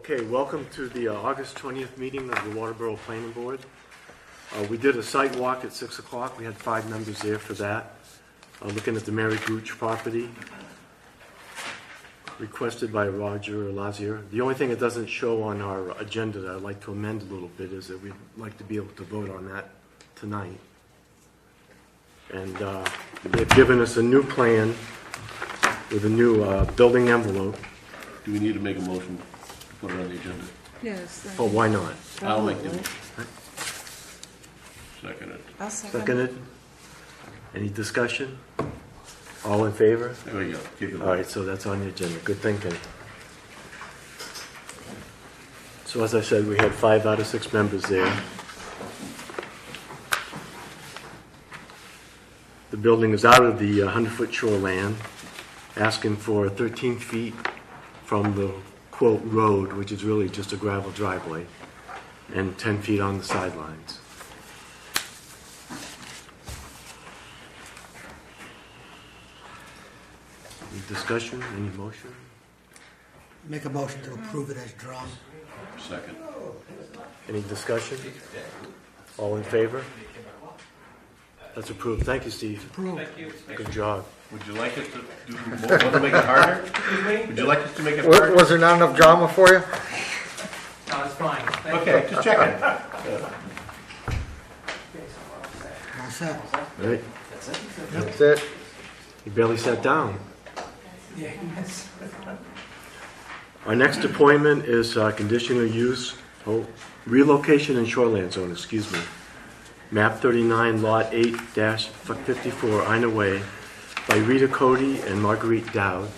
Okay, welcome to the August 20th meeting of the Waterboro Planning Board. We did a site walk at 6 o'clock. We had 5 members there for that. Looking at the Mary Gooch property, requested by Roger Lauzier. The only thing that doesn't show on our agenda that I'd like to amend a little bit is that we'd like to be able to vote on that tonight. And they've given us a new plan with a new building envelope. Do we need to make a motion to put it on the agenda? Yes. Oh, why not? I'll make the motion. Second it. I'll second. Seconded? Any discussion? All in favor? There we go. Keep it. All right, so that's on the agenda. Good thinking. So as I said, we had 5 out of 6 members there. The building is out of the 100-foot shoreland, asking for 13 feet from the, quote, road, which is really just a gravel driveway, and 10 feet on the sidelines. Any discussion? Any motion? Make a motion to approve it as drawn. Second. Any discussion? All in favor? That's approved. Thank you, Steve. Approved. Good job. Would you like us to do more to make it harder? Would you like us to make it harder? Was there not enough drama for you? No, it's fine. Thank Okay, just checking. All set. All right. That's it. You barely sat down. you. Yes. Our next appointment is conditional use, relocation in shoreland zone, excuse me. Map 39, Lot 8-54, Ina Way, by Rita, Cote, and Marguerite Dowd.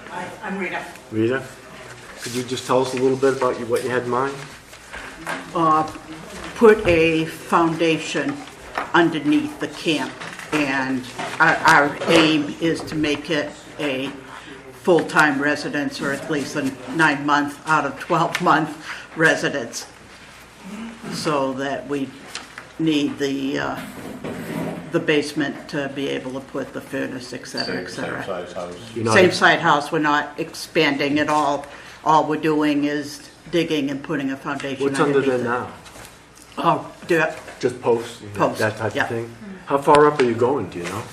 Hi, I'm Rita. Rita, could you just tell us a little bit about what you had in mind? Put a foundation underneath the camp, and our aim is to make it a full-time residence, or at least a 9-month out of 12-month residence, so that we need the basement to be able to put the furnace, et cetera, et Same cetera. size house. Same side house, we're not expanding at all. All we're doing is digging and putting a foundation What's under underneath there it. now? Oh, dirt. Just posts, you know, Posts, that type yeah. of thing? How far up are you going, do you know?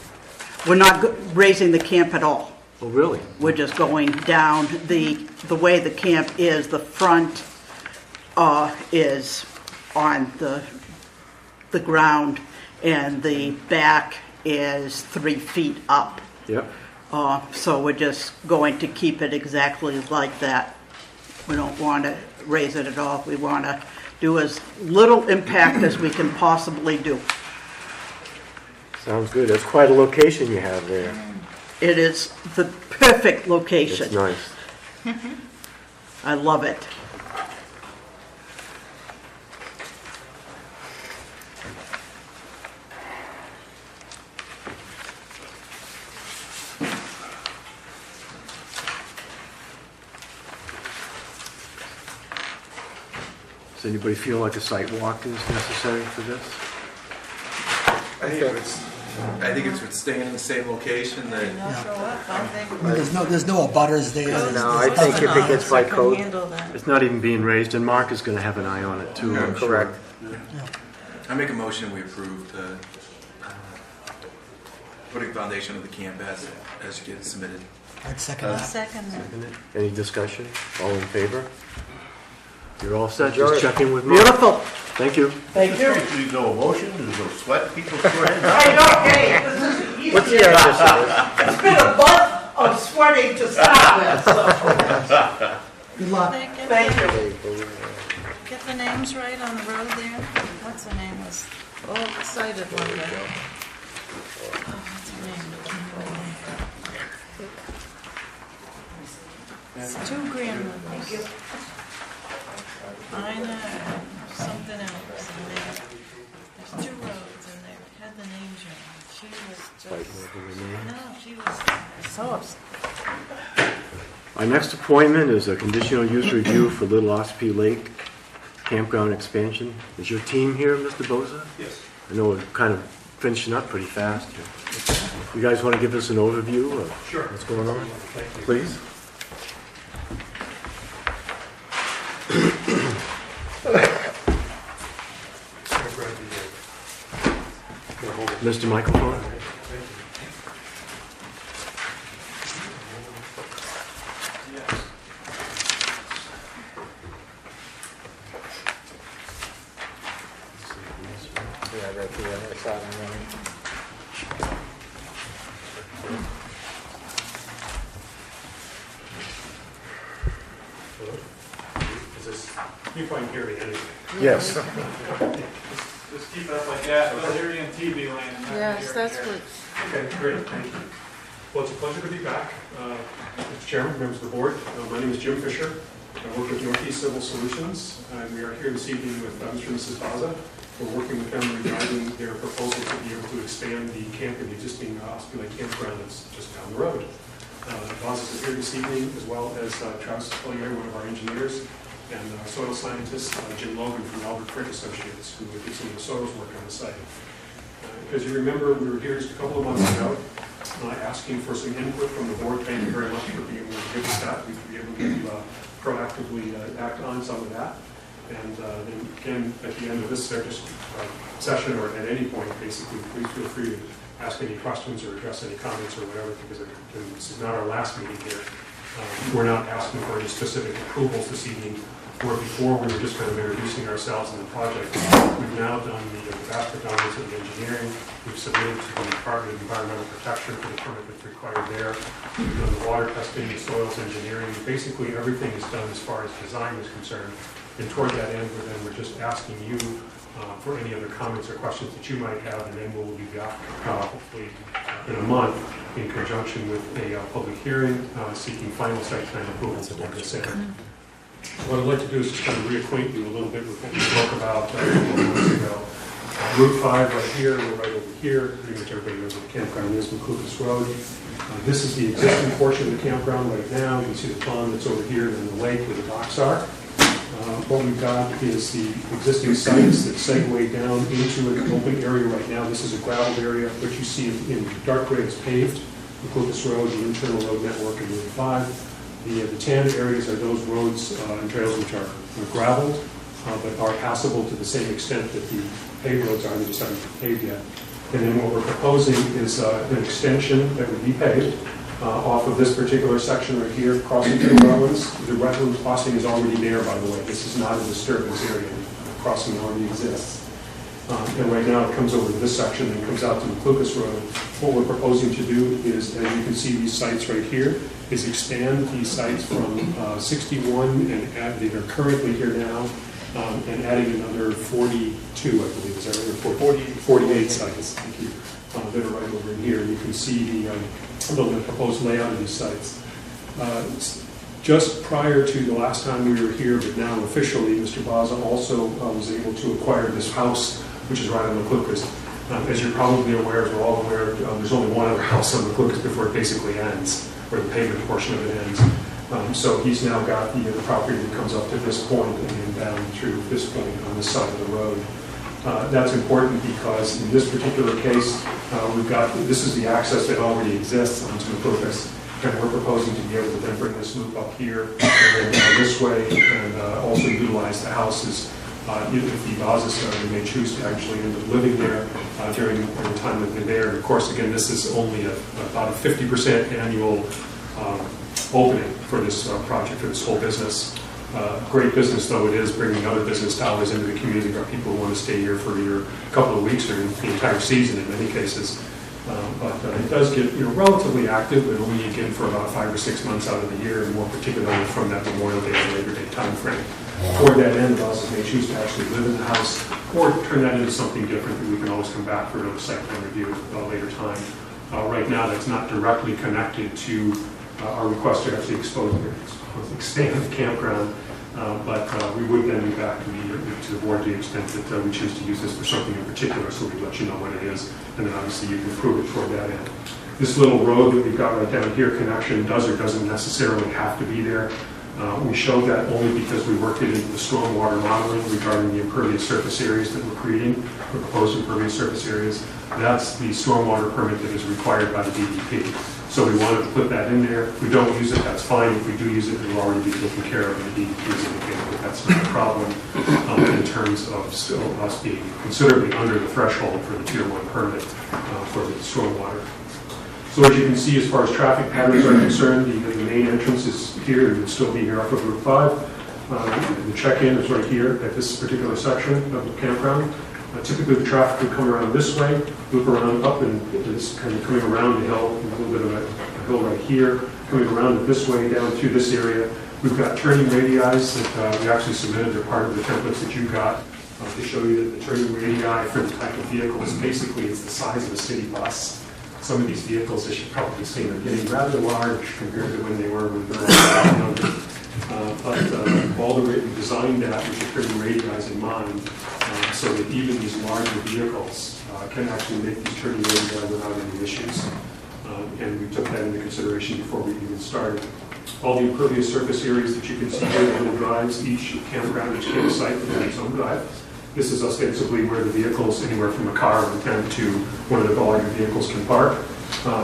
We're not raising the camp at all. Oh, really? We're just going down. The way the camp is, the front is on the ground, and the back is 3 feet up. Yep. So we're just going to keep it exactly like that. We don't want to raise it at all. We want to do as little impact as we can possibly do. Sounds good. That's quite a location you have there. It is the perfect location. It's nice. I love it. Does anybody feel like a site walk is necessary for this? I think it's with staying in the same location that There's no abutters there. No, I think if it gets by code, It's not even being raised, and Mark is going to have an eye on it too, I'm sure. correct. I make a motion we approve the putting foundation of the camp as you get submitted. I'd second that. Second. Any discussion? All in favor? You're all set, Enjoy just it. checking with Mark. Beautiful. Thank you. Thank you. There's no emotion, there's no sweat, people's foreheads. I know, hey, this isn't easy. What's the address of It's been a month of sweating to start with, so. Good luck. Thank you. this? Get the names right on the road there. What's the name? Was all cited one day. Oh, what's her name? It's 2 grandmothers. Ina, something else in there. There's 2 roads and they had the names right. She was she was so upset. Our next appointment is a conditional use review for Little Ossipee Lake Campground expansion. Is your team here, Mr. Bozza? Yes. I know we're kind of finishing up pretty fast here. You guys want to give us an overview of what's going on? Please. Mr. Microphone? Yeah, right there, I saw them running. Is this, you probably hear me anyway. Yes. Just keep it up like that. We'll hear you in TV land. Yes, that's what, Okay, great, thank you. Well, it's a pleasure to be back. Mr. Chairman, members of the board, my name is Jim Fisher. I work with Northeast Civil Solutions, and we are here this evening with Mr. and Mrs. Bozza. We're working with them regarding their proposal to be able to expand the existing Ossipee Campground that's just down the road. The Bozzas are here this evening, as well as Travis Collier, one of our engineers, and soil scientist Jim Logan from Albert Frick Associates, who did some of the soils work on the site. As you remember, we were here just a couple of months ago asking for some input from the board. Thank you very much for being able to give us that. We'd be able to proactively act on some of that. And then again, at the end of this session, or at any point, basically, please feel free to ask any questions or address any comments or whatever, because this is not our last meeting here. We're not asking for any specific approvals this evening, where before we were just kind of introducing ourselves in the project. We've now done the vast predominance of the engineering. We've submitted to the Department of Environmental Protection for the permit that's required there. We've done the water testing, the soils engineering. Basically, everything is done as far as design is concerned. And toward that end, we're just asking you for any other comments or questions that you might have, and then we'll be back hopefully in a month in conjunction with a public hearing seeking final site plan approval for this end. What I'd like to do is just kind of reacquaint you a little bit with what we spoke about a couple of months ago. Route 5 right here, we're right over here. Pretty much everybody knows what the campground is, McClucas Road. This is the existing portion of the campground right now. You can see the pond that's over here, and the lake where the docks are. What we've got is the existing sites that segue down into an open area right now. This is a gravel area. What you see in dark gray is paved. McClucas Road, the internal road network, and Route 5. The tan areas are those roads and trails which are graveled, but are passable to the same extent that the paved roads are. They just haven't been paved yet. And then what we're proposing is an extension that would be paved off of this particular section right here, crossing through wetlands. The wetland crossing is already there, by the way. This is not a disturbance area. The crossing already exists. And right now it comes over to this section and comes out to McClucas Road. What we're proposing to do is, as you can see these sites right here, is expand these sites from 61 and add, that are currently here now, and adding another 42, I believe, is that right? 48 sites, thank you, that are right over in here. You can see the proposed layout of these sites. Just prior to the last time we were here, but now officially, Mr. Bozza also was able to acquire this house, which is right on McClucas. As you're probably aware, as we're all aware, there's only one other house on McClucas before it basically ends, where the pavement portion of it ends. So he's now got the property that comes up to this point and then down through this point on this side of the road. That's important because in this particular case, this is the access that already exists onto McClucas, and we're proposing to be able to then bring this loop up here and then down this way, and also utilize the houses. If the Bozzas may choose to actually end up living there during the time that they're there. And of course, again, this is only about a 50% annual opening for this project, for this whole business. Great business though it is, bringing other business dollars into the community. There are people who want to stay here for either a couple of weeks or the entire season in many cases. But it does get relatively active, but only again for about 5 or 6 months out of the year, and more particularly from that Memorial Day and Labor Day time frame. Toward that end, the Bozzas may choose to actually live in the house or turn that into something different that we can always come back for another site plan review at a later time. Right now, that's not directly connected to our request to actually expand the campground, but we would then be back to the board to the extent that we choose to use this for something in particular, so we let you know what it is, and then obviously you can approve it toward that end. This little road that we've got right down here, connection, does or doesn't necessarily have to be there. We showed that only because we worked it into the stormwater modeling regarding the impervious surface areas that we're creating, the proposed impervious surface areas. That's the stormwater permit that is required by the DEP. So we wanted to put that in there. If we don't use it, that's fine. If we do use it, it will already be taken care of, and the DEP is indicated that's not a problem in terms of still us being considerably under the threshold for the Tier 1 permit for the stormwater. So as you can see, as far as traffic patterns are concerned, the main entrance is here, and will still be here off of Route 5. The check-in is right here at this particular section of the campground. Typically, the traffic would come around this way, loop around up, and it's kind of coming around the hill, a little bit of a hill right here, coming around it this way down through this area. We've got turning radii that we actually submitted. They're part of the templates that you got to show you that the turning radii for the type of vehicle is basically it's the size of a city bus. Some of these vehicles, as you've probably seen, are getting rather large compared to when they were when they were younger. But Alder designed that with the turning radii in mind, so that even these larger vehicles can actually make these turning radii without any issues. And we took that into consideration before we even started. All the impervious surface areas that you can see here, the little drives, each campground, each campsite will have its own drive. This is ostensibly where the vehicles, anywhere from a car of 10 to one of the larger vehicles, can park.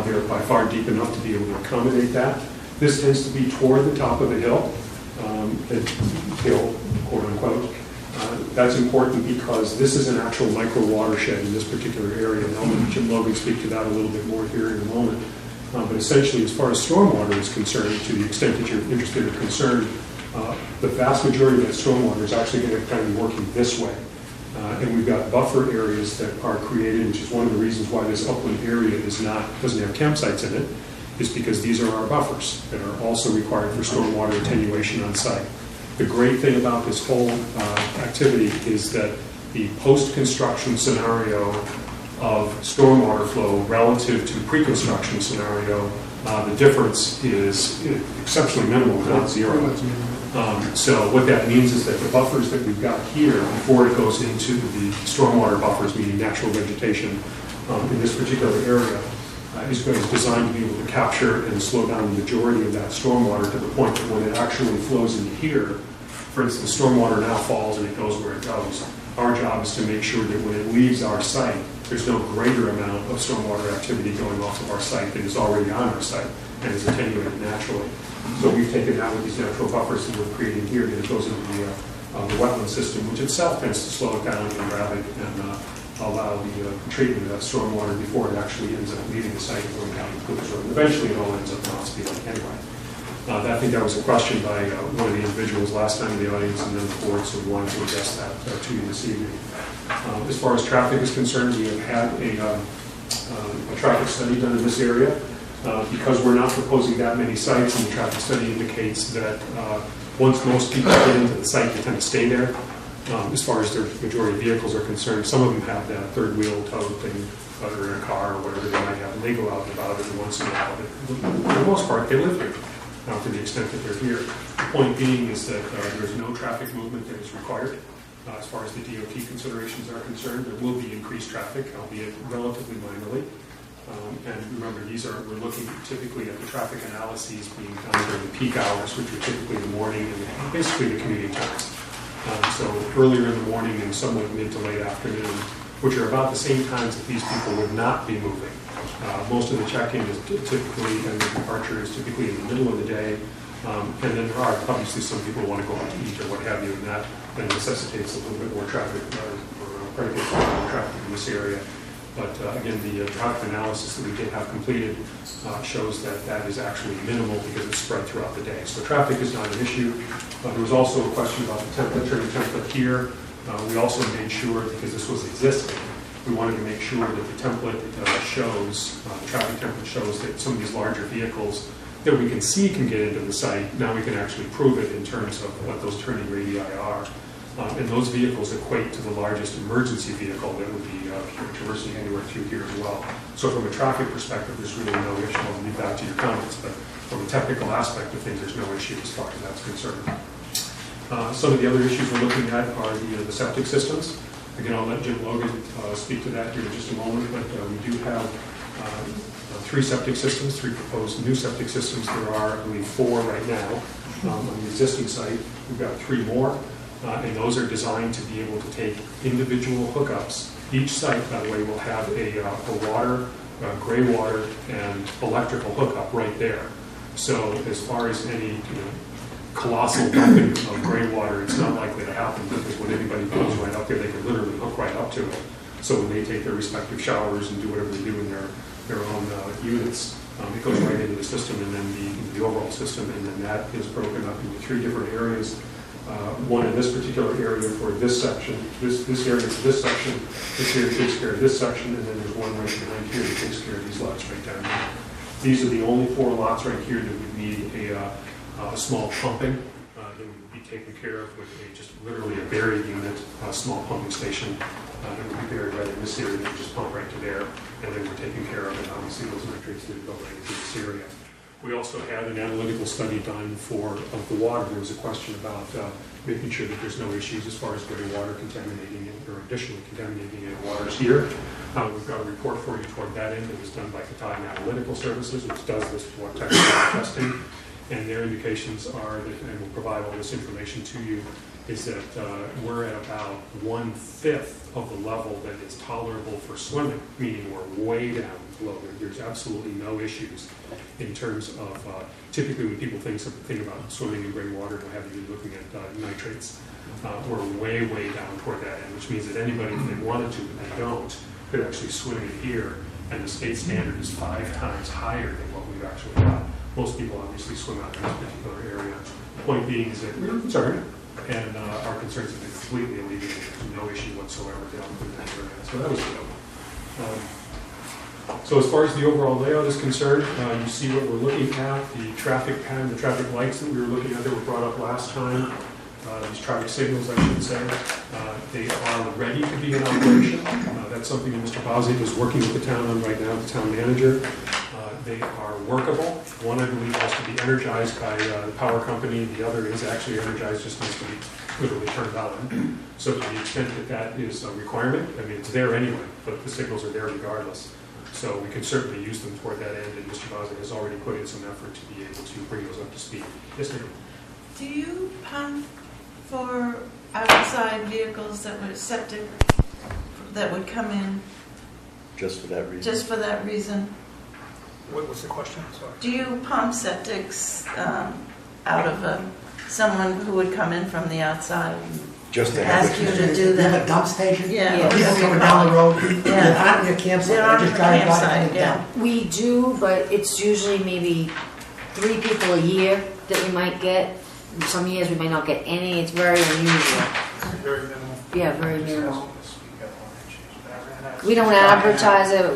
They're by far deep enough to be able to accommodate that. This tends to be toward the top of the hill, quote unquote. That's important because this is an actual micro watershed in this particular area, and I'll let Jim Logan speak to that a little bit more here in a moment. But essentially, as far as stormwater is concerned, to the extent that you're interested or concerned, the vast majority of that stormwater is actually going to kind of be working this way. And we've got buffer areas that are created, which is one of the reasons why this upland area doesn't have campsites in it, is because these are our buffers that are also required for stormwater attenuation on site. The great thing about this whole activity is that the post-construction scenario of stormwater flow relative to pre-construction scenario, the difference is exceptionally minimal, not zero. So what that means is that the buffers that we've got here, before it goes into the stormwater buffers, meaning natural vegetation in this particular area, is designed to be able to capture and slow down the majority of that stormwater to the point that when it actually flows into here, for instance, stormwater now falls and it goes where it goes. Our job is to make sure that when it leaves our site, there's no greater amount of stormwater activity going off of our site that is already on our site and is attenuated naturally. So we've taken that with these natural buffers that we're creating here, and it goes into the wetland system, which itself tends to slow it down and grab it and allow the treatment of that stormwater before it actually ends up leaving the site and going down the Cooper's Road. And eventually it all ends up in Ossipee anyway. I think that was a question by one of the individuals last time in the audience and then the board, so we wanted to address that to you this evening. As far as traffic is concerned, we have had a traffic study done in this area. Because we're not proposing that many sites, and the traffic study indicates that once most people get into the site, they tend to stay there. As far as their majority of vehicles are concerned, some of them have that third wheel tow thing, whether in a car or whatever they might have, and they go out and about every once in a while. But for the most part, they live here, to the extent that they're here. The point being is that there's no traffic movement that is required. As far as the DOT considerations are concerned, there will be increased traffic, albeit relatively minorly. And remember, we're looking typically at the traffic analyses being done during the peak hours, which are typically the morning and basically the commuting times. So earlier in the morning and somewhat mid to late afternoon, which are about the same times that these people would not be moving. Most of the check-in is typically, and the departure is typically in the middle of the day. And then there are obviously some people who want to go out to eat or what have you, and that then necessitates a little bit more traffic or predicates more traffic in this area. But again, the traffic analysis that we did have completed shows that that is actually minimal because it's spread throughout the day. So traffic is not an issue. There was also a question about the template here. We also made sure, because this was existing, we wanted to make sure that the template shows, the traffic template shows that some of these larger vehicles that we can see can get into the site. Now we can actually prove it in terms of what those turning radii are. And those vehicles equate to the largest emergency vehicle that would be traversing anywhere through here as well. So from a traffic perspective, there's really no issue. I'll leave that to your comments, but from a technical aspect of things, there's no issue as far as that's concerned. Some of the other issues we're looking at are the septic systems. Again, I'll let Jim Logan speak to that here in just a moment, but we do have 3 septic systems, 3 proposed new septic systems. There are, I believe, 4 right now on the existing site. We've got 3 more. And those are designed to be able to take individual hookups. Each site, by the way, will have a water, gray water, and electrical hookup right there. So as far as any colossal dumping of gray water, it's not likely to happen, because when anybody goes right up there, they can literally hook right up to it. So when they take their respective showers and do whatever they do in their own units, it goes right into the system and then the overall system, and then that is broken up into 3 different areas. One in this particular area for this section, this area for this section, this here takes care of this section, and then there's one right behind here that takes care of these lots right down here. These are the only 4 lots right here that would need a small pumping that would be taken care of with just literally a buried unit, a small pumping station that would be buried right in this area and just pump right to there, and then we're taking care of it. Obviously, those nitrates need to go right into this area. We also had an analytical study done of the water. There was a question about making sure that there's no issues as far as gray water contaminating it or additionally contaminating it waters here. We've got a report for you toward that end. It was done by Cote Analytical Services, which does this water testing. And their indications are that, and we'll provide all this information to you, is that we're at about 1/5 of the level that is tolerable for swimming, meaning we're way down below. There's absolutely no issues in terms of, typically when people think about swimming in gray water, we'll have you be looking at nitrates. We're way, way down toward that end, which means that anybody, if they wanted to, but they don't, could actually swim in here, and the state standard is 5 times higher than what we've actually got. Most people obviously swim out in this particular area. The point being is that, sorry, and our concerns have been completely alleviated. There's no issue whatsoever down in that area. So that was good. So as far as the overall layout is concerned, you see what we're looking at. The traffic pattern, the traffic lights that we were looking at that were brought up last time. These traffic signals, I should say, they are ready to be in operation. That's something that Mr. Bozza is working with the town on right now, the town manager. They are workable. One, I believe, has to be energized by the power company. The other is actually energized, just needs to be literally turned on. So to the extent that that is a requirement, I mean, it's there anyway, but the signals are there regardless. So we can certainly use them toward that end, and Mr. Bozza has already put in some effort to be able to bring those up to speed. Yes, ma'am? Do you pump for outside vehicles that were septic, that would come in Just for that reason? just for that reason? What was the question? Sorry. Do you pump septics out of someone who would come in from the outside? Just to have Ask it. you to do You have a that? dump station? Yeah. People coming down the road, they're Yeah. not in your campsite, They're they're on just the driving by campsite, and yeah. down. We do, but it's usually maybe 3 people a year that we might get. Some years we might not get any. It's very unusual. Very minimal. Yeah, very minimal. We don't advertise it,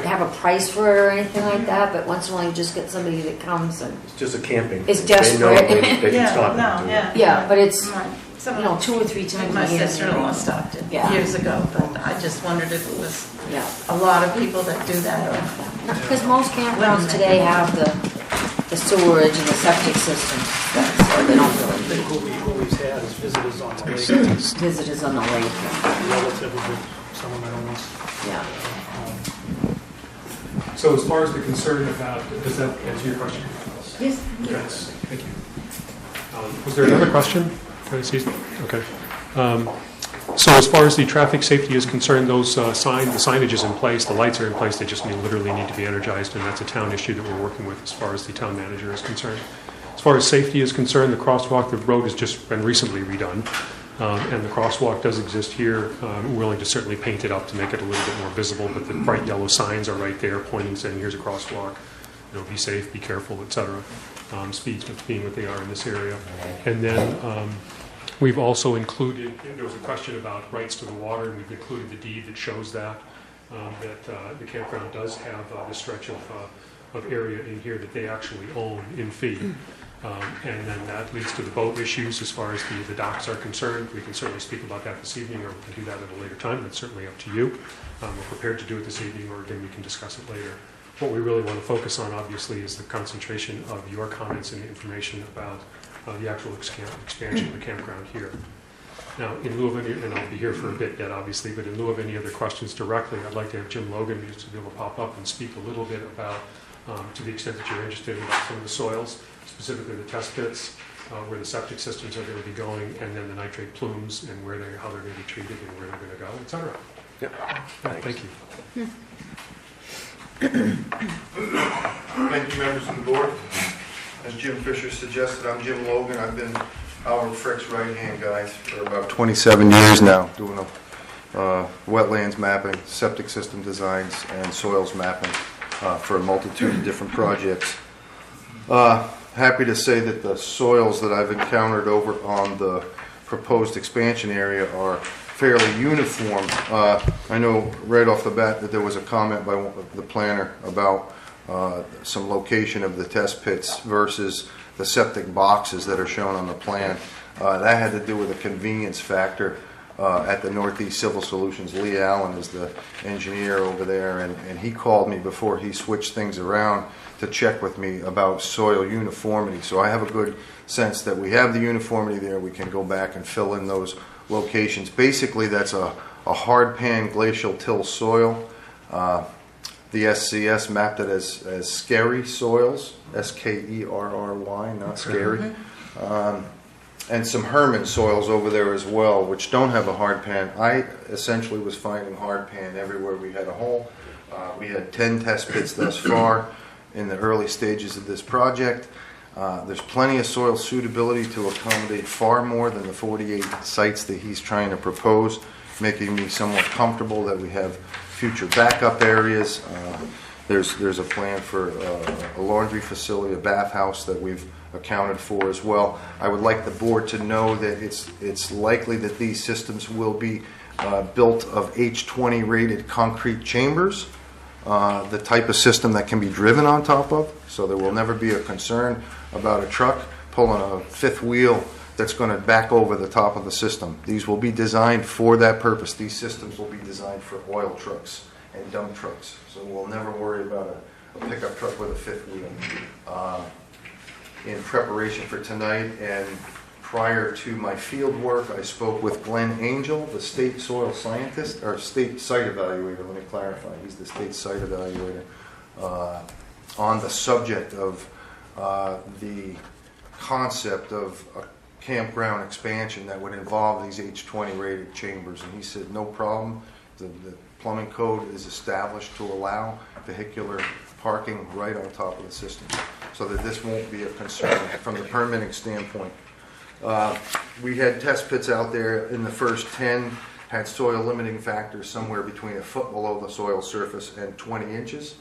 have a price for it or anything like that, but once in a while you just get somebody that comes and, It's just a camping. It's thing. They know desperate. they can Yeah, stop no, and do yeah. it. yeah, but it's, Some you know, 2 or 3 times My a year. sister-in-law stopped it Yeah. years ago, but I just wondered if it was Yeah. a lot of people that do that or. Because most campgrounds today have the sewerage and the septic system, so they don't really Who we always had is visitors on the lake, visitors on the lake. relative of someone that owns. Yeah. So as far as the concern about, does that answer your question? Yes. Yes, thank you. Was there another question? Okay. So as far as the traffic safety is concerned, those the signage is in place, the lights are in place, they just literally need to be energized, and that's a town issue that we're working with as far as the town manager is concerned. As far as safety is concerned, the crosswalk, the road has just been recently redone, and the crosswalk does exist here. We're willing to certainly paint it up to make it a little bit more visible, but the bright yellow signs are right there pointing, saying here's a crosswalk, be safe, be careful, etc. Speeds being what they are in this area. And then we've also included, there was a question about rights to the water, and we've included the deed that shows that the campground does have this stretch of area in here that they actually own in fee. And then that leads to the boat issues as far as the docks are concerned. We can certainly speak about that this evening, or we can do that at a later time. That's certainly up to you. We're prepared to do it this evening, or again, we can discuss it later. What we really want to focus on, obviously, is the concentration of your comments and information about the actual expansion of the campground here. Now, in lieu of any, and I'll be here for a bit yet, obviously, but in lieu of any other questions directly, I'd like to have Jim Logan just to be able to pop up and speak a little bit about, to the extent that you're interested, about some of the soils, specifically the test pits, where the septic systems are going to be going, and then the nitrate plumes, and how they're going to be treated, and where they're going to go, et cetera. Yep. Thank you. Thank you, members of the board. As Jim Fisher suggested, I'm Jim Logan. I've been Howard Frick's right-hand guy for about 27 years now, doing wetlands mapping, septic system designs, and soils mapping for a multitude of different projects. Happy to say that the soils that I've encountered over on the proposed expansion area are fairly uniform. I know right off the bat that there was a comment by the planner about some location of the test pits versus the septic boxes that are shown on the plan. That had to do with a convenience factor at the Northeast Civil Solutions. Lee Allen is the engineer over there, and he called me before he switched things around to check with me about soil uniformity. So I have a good sense that we have the uniformity there. We can go back and fill in those locations. Basically, that's a hard pan glacial till soil. The SCS mapped it as scary soils, S-K-E-R-R-Y, not scary. And some Herman soils over there as well, which don't have a hard pan. I essentially was finding hard pan everywhere we had a hole. We had 10 test pits thus far in the early stages of this project. There's plenty of soil suitability to accommodate far more than the 48 sites that he's trying to propose, making me somewhat comfortable that we have future backup areas. There's a plan for a laundry facility, a bathhouse that we've accounted for as well. I would like the board to know that it's likely that these systems will be built of H20 rated concrete chambers, the type of system that can be driven on top of, so there will never be a concern about a truck pulling a fifth wheel that's going to back over the top of the system. These will be designed for that purpose. These systems will be designed for oil trucks and dump trucks, so we'll never worry about a pickup truck with a fifth wheel. In preparation for tonight and prior to my field work, I spoke with Glenn Angel, the state soil scientist, or state site evaluator, let me clarify, he's the state site evaluator, on the subject of the concept of a campground expansion that would involve these H20 rated chambers. And he said, no problem, the plumbing code is established to allow vehicular parking right on top of the system, so that this won't be a concern from the permitting standpoint. We had test pits out there in the first 10, had soil limiting factors somewhere between a foot below the soil surface and 20 inches.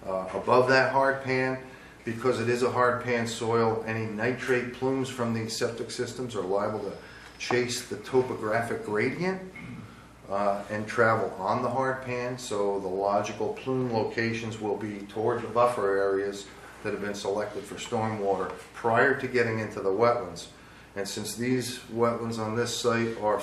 Above that hard pan, because it is a hard pan soil, any nitrate plumes from these septic systems are liable to chase the topographic gradient and travel on the hard pan, so the logical plume locations will be toward the buffer areas that have been selected for stormwater prior to getting into the wetlands. And since these wetlands on this site are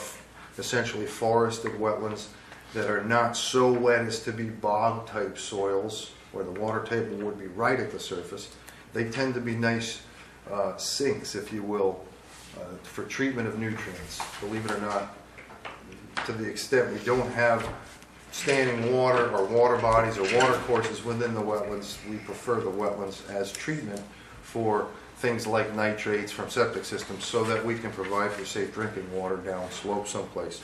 essentially forested wetlands that are not so wet as to be bog type soils where the water table would be right at the surface, they tend to be nice sinks, if you will, for treatment of nutrients. Believe it or not, to the extent we don't have standing water or water bodies or water courses within the wetlands, we prefer the wetlands as treatment for things like nitrates from septic systems, so that we can provide for safe drinking water down slope someplace.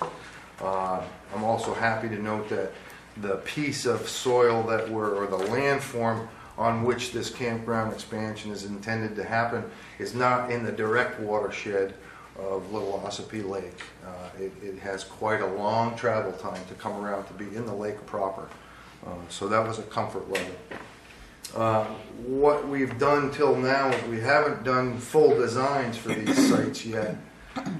I'm also happy to note that the piece of soil that or the landform on which this campground expansion is intended to happen is not in the direct watershed of Little Ossipee Lake. It has quite a long travel time to come around to be in the lake proper. So that was a comfort level. What we've done till now is we haven't done full designs for these sites yet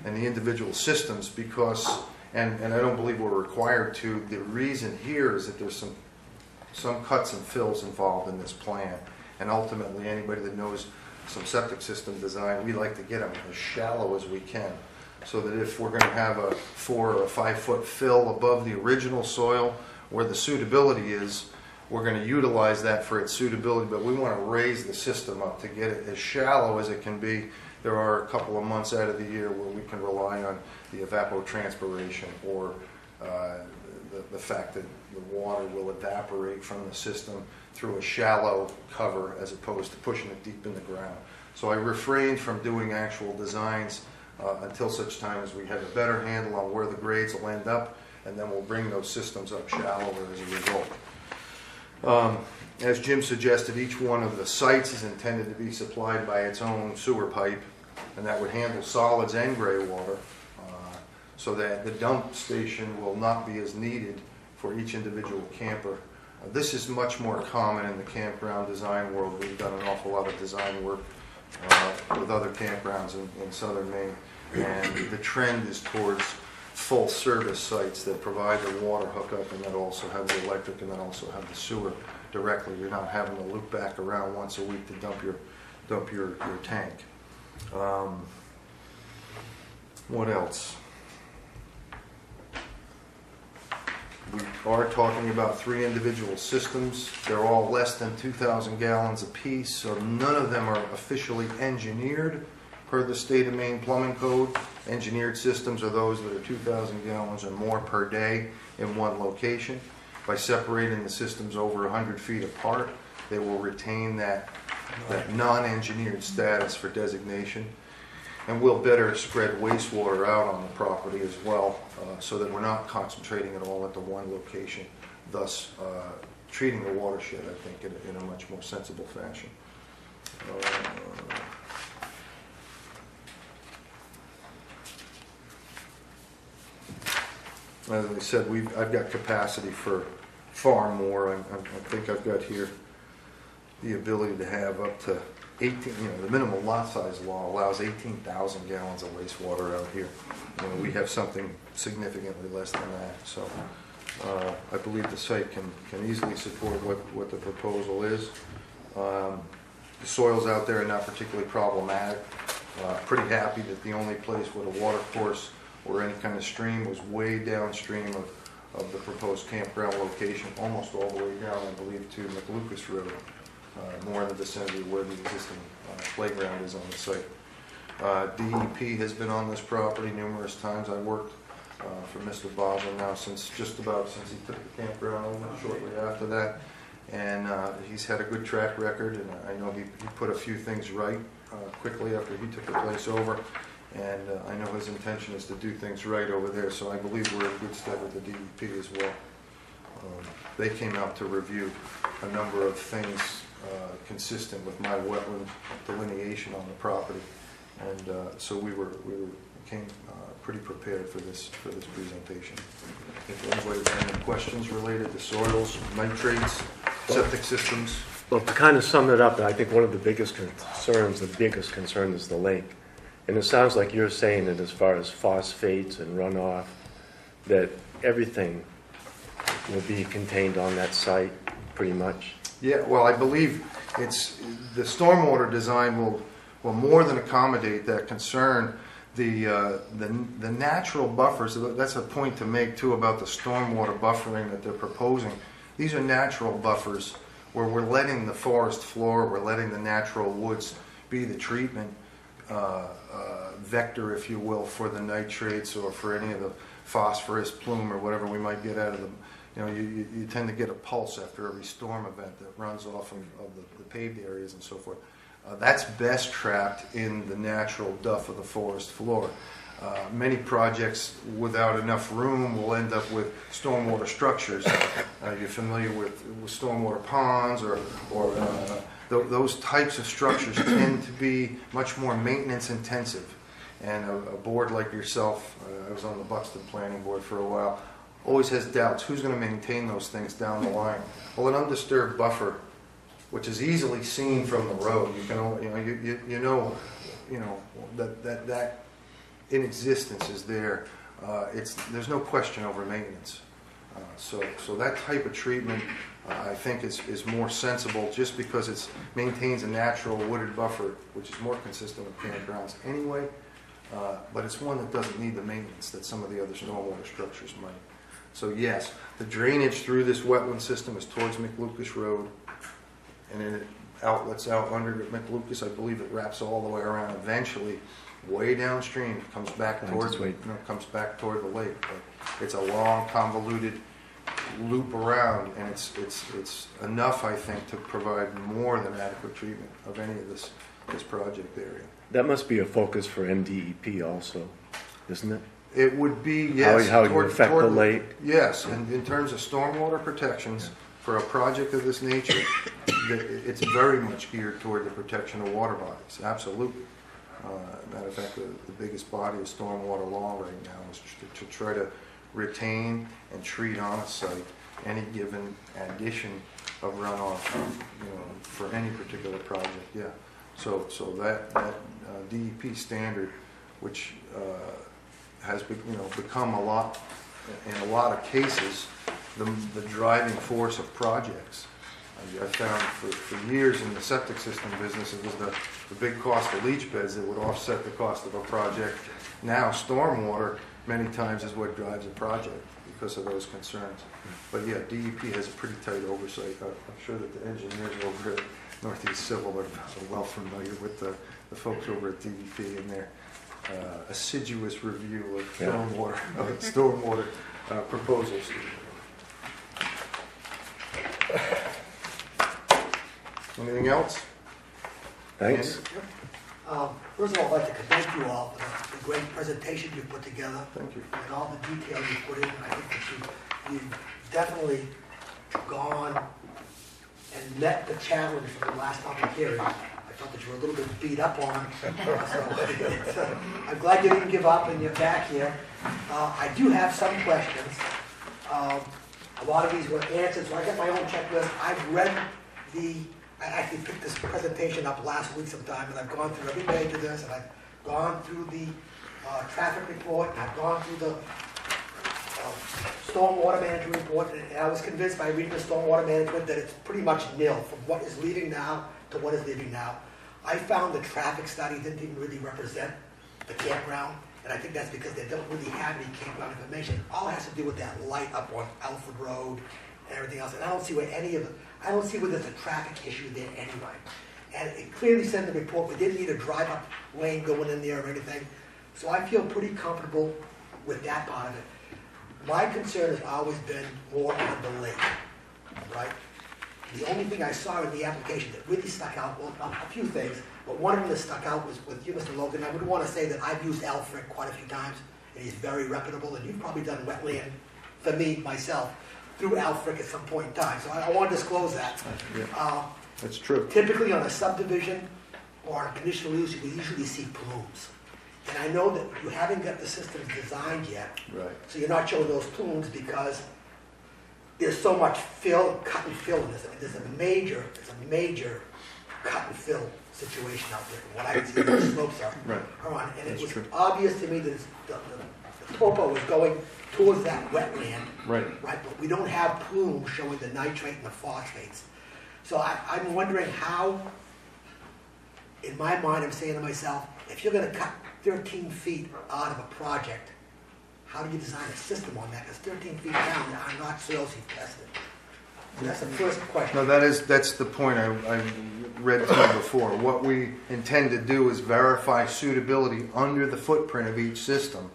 and the individual systems because, and I don't believe we're required to, the reason here is that there's some cuts and fills involved in this plan, and ultimately anybody that knows some septic system design, we like to get them as shallow as we can, so that if we're going to have a 4 or 5 foot fill above the original soil where the suitability is, we're going to utilize that for its suitability, but we want to raise the system up to get it as shallow as it can be. There are a couple of months out of the year where we can rely on the evapotranspiration or the fact that the water will evaporate from the system through a shallow cover as opposed to pushing it deep in the ground. So I refrained from doing actual designs until such time as we have a better handle on where the grades will end up, and then we'll bring those systems up shallower as a result. As Jim suggested, each one of the sites is intended to be supplied by its own sewer pipe, and that would handle solids and gray water, so that the dump station will not be as needed for each individual camper. This is much more common in the campground design world. We've done an awful lot of design work with other campgrounds in southern Maine, and the trend is towards full service sites that provide the water hookup and that also have the electric and that also have the sewer directly. You're not having to loop back around once a week to dump your tank. What else? We are talking about 3 individual systems. They're all less than 2,000 gallons apiece, so none of them are officially engineered per the state of Maine plumbing code. Engineered systems are those that are 2,000 gallons or more per day in one location. By separating the systems over 100 feet apart, they will retain that non-engineered status for designation. And we'll better spread wastewater out on the property as well, so that we're not concentrating it all at the one location, thus treating the watershed, I think, in a much more sensible fashion. As I said, I've got capacity for far more. I think I've got here the ability to have up to 18, the minimum lot size law allows 18,000 gallons of wastewater out here. We have something significantly less than that. So I believe the site can easily support what the proposal is. The soils out there are not particularly problematic. Pretty happy that the only place with a water course or any kind of stream was way downstream of the proposed campground location, almost all the way down, I believe, to McLucas Road. More in the vicinity of where the existing playground is on the site. DEP has been on this property numerous times. I worked for Mr. Bozza now since he took the campground over shortly after that, and he's had a good track record, and I know he put a few things right quickly after he took the place over, and I know his intention is to do things right over there, so I believe we're in good stead with the DEP as well. They came out to review a number of things consistent with my wetland delineation on the property, and so we came pretty prepared for this presentation. If anybody has any questions related to soils, nitrates, septic systems. Well, to kind of sum it up, I think one of the biggest concern is the lake. And it sounds like you're saying that as far as phosphates and runoff, that everything will be contained on that site pretty much. Yeah, well, I believe the stormwater design will more than accommodate that concern. The natural buffers, that's a point to make too about the stormwater buffering that they're proposing. These are natural buffers where we're letting the forest floor, we're letting the natural woods be the treatment vector, if you will, for the nitrates or for any of the phosphorus plume or whatever we might get out of them. You tend to get a pulse after every storm event that runs off of the paved areas and so forth. That's best trapped in the natural duff of the forest floor. Many projects without enough room will end up with stormwater structures. You're familiar with stormwater ponds or those types of structures tend to be much more maintenance intensive. And a board like yourself, I was on the Buxton Planning Board for a while, always has doubts. Who's going to maintain those things down the line? Well, an undisturbed buffer, which is easily seen from the road, that in existence is there. There's no question over maintenance. So that type of treatment, I think, is more sensible just because it maintains a natural wooded buffer, which is more consistent with campgrounds anyway. But it's one that doesn't need the maintenance that some of the other stormwater structures might. So yes, the drainage through this wetland system is towards McLucas Road, and then it outlets out under McLucas. I believe it wraps all the way around eventually, way downstream, comes back toward the lake. But it's a long, convoluted loop around, and it's enough, I think, to provide more than adequate treatment of any of this project area. That must be a focus for MDEP also, isn't it? It would be, yes. How you affect the lake? Yes, and in terms of stormwater protections, for a project of this nature, it's very much geared toward the protection of water bodies, absolutely. Matter of fact, the biggest body of stormwater law right now is to try to retain and treat on a site any given addition of runoff, for any particular project. Yeah. So that DEP standard, which has become a lot, in a lot of cases, the driving force of projects. I found for years in the septic system business, it was the big cost of leach beds that would offset the cost of a project. Now, stormwater many times is what drives a project because of those concerns. But yeah, DEP has a pretty tight oversight. I'm sure that the engineers over at Northeast Civil are well familiar with the folks over at DEP and their assiduous review of stormwater proposals. Anything else? Thanks. First of all, I'd like to commend you all for the great presentation you put together. Thank you. And all the detail you put in. I think that you've definitely gone and met the challenge from the last public hearing. I thought that you were a little bit beat up on. So I'm glad you didn't give up and you're back here. I do have some questions. A lot of these were answered, so I got my own checklist. I've read I actually picked this presentation up last week sometime, and I've gone through every page of this, and I've gone through the traffic report, and I've gone through the stormwater management report, and I was convinced by reading the stormwater management that it's pretty much nil from what is leaving now to what is leaving now. I found the traffic study didn't even really represent the campground, and I think that's because they don't really have any campground information. It all has to do with that light up on Alfred Road and everything else, and I don't see where I don't see where there's a traffic issue there anyway. And it clearly said in the report we didn't need a drive-up lane going in there or anything. So I feel pretty comfortable with that part of it. My concern has always been more on the lake, right? The only thing I saw in the application that really stuck out, well, a few things, but one of them that stuck out was with you, Mr. Logan. I would want to say that I've used Alfred quite a few times, and he's very reputable, and you've probably done wetland for me, myself, through Alfred at some point in time. So I want to disclose that. That's true. Typically on a subdivision or on a conditional use, we usually see plumes. And I know that you haven't got the systems designed yet. Right. So you're not showing those plumes because there's so much cut and fill in this. I mean, there's a major cut and fill situation out there from what I can see where the slopes are on. And it was obvious to me that the topo was going towards that wetland, right? But we don't have plumes showing the nitrate and the phosphates. So I'm wondering how, in my mind, I'm saying to myself, if you're going to cut 13 feet out of a project, how do you design a system on that? Because 13 feet down are not soil seep tested. So that's the first question. No, that's the point I read to you before. What we intend to do is verify suitability under the footprint of each system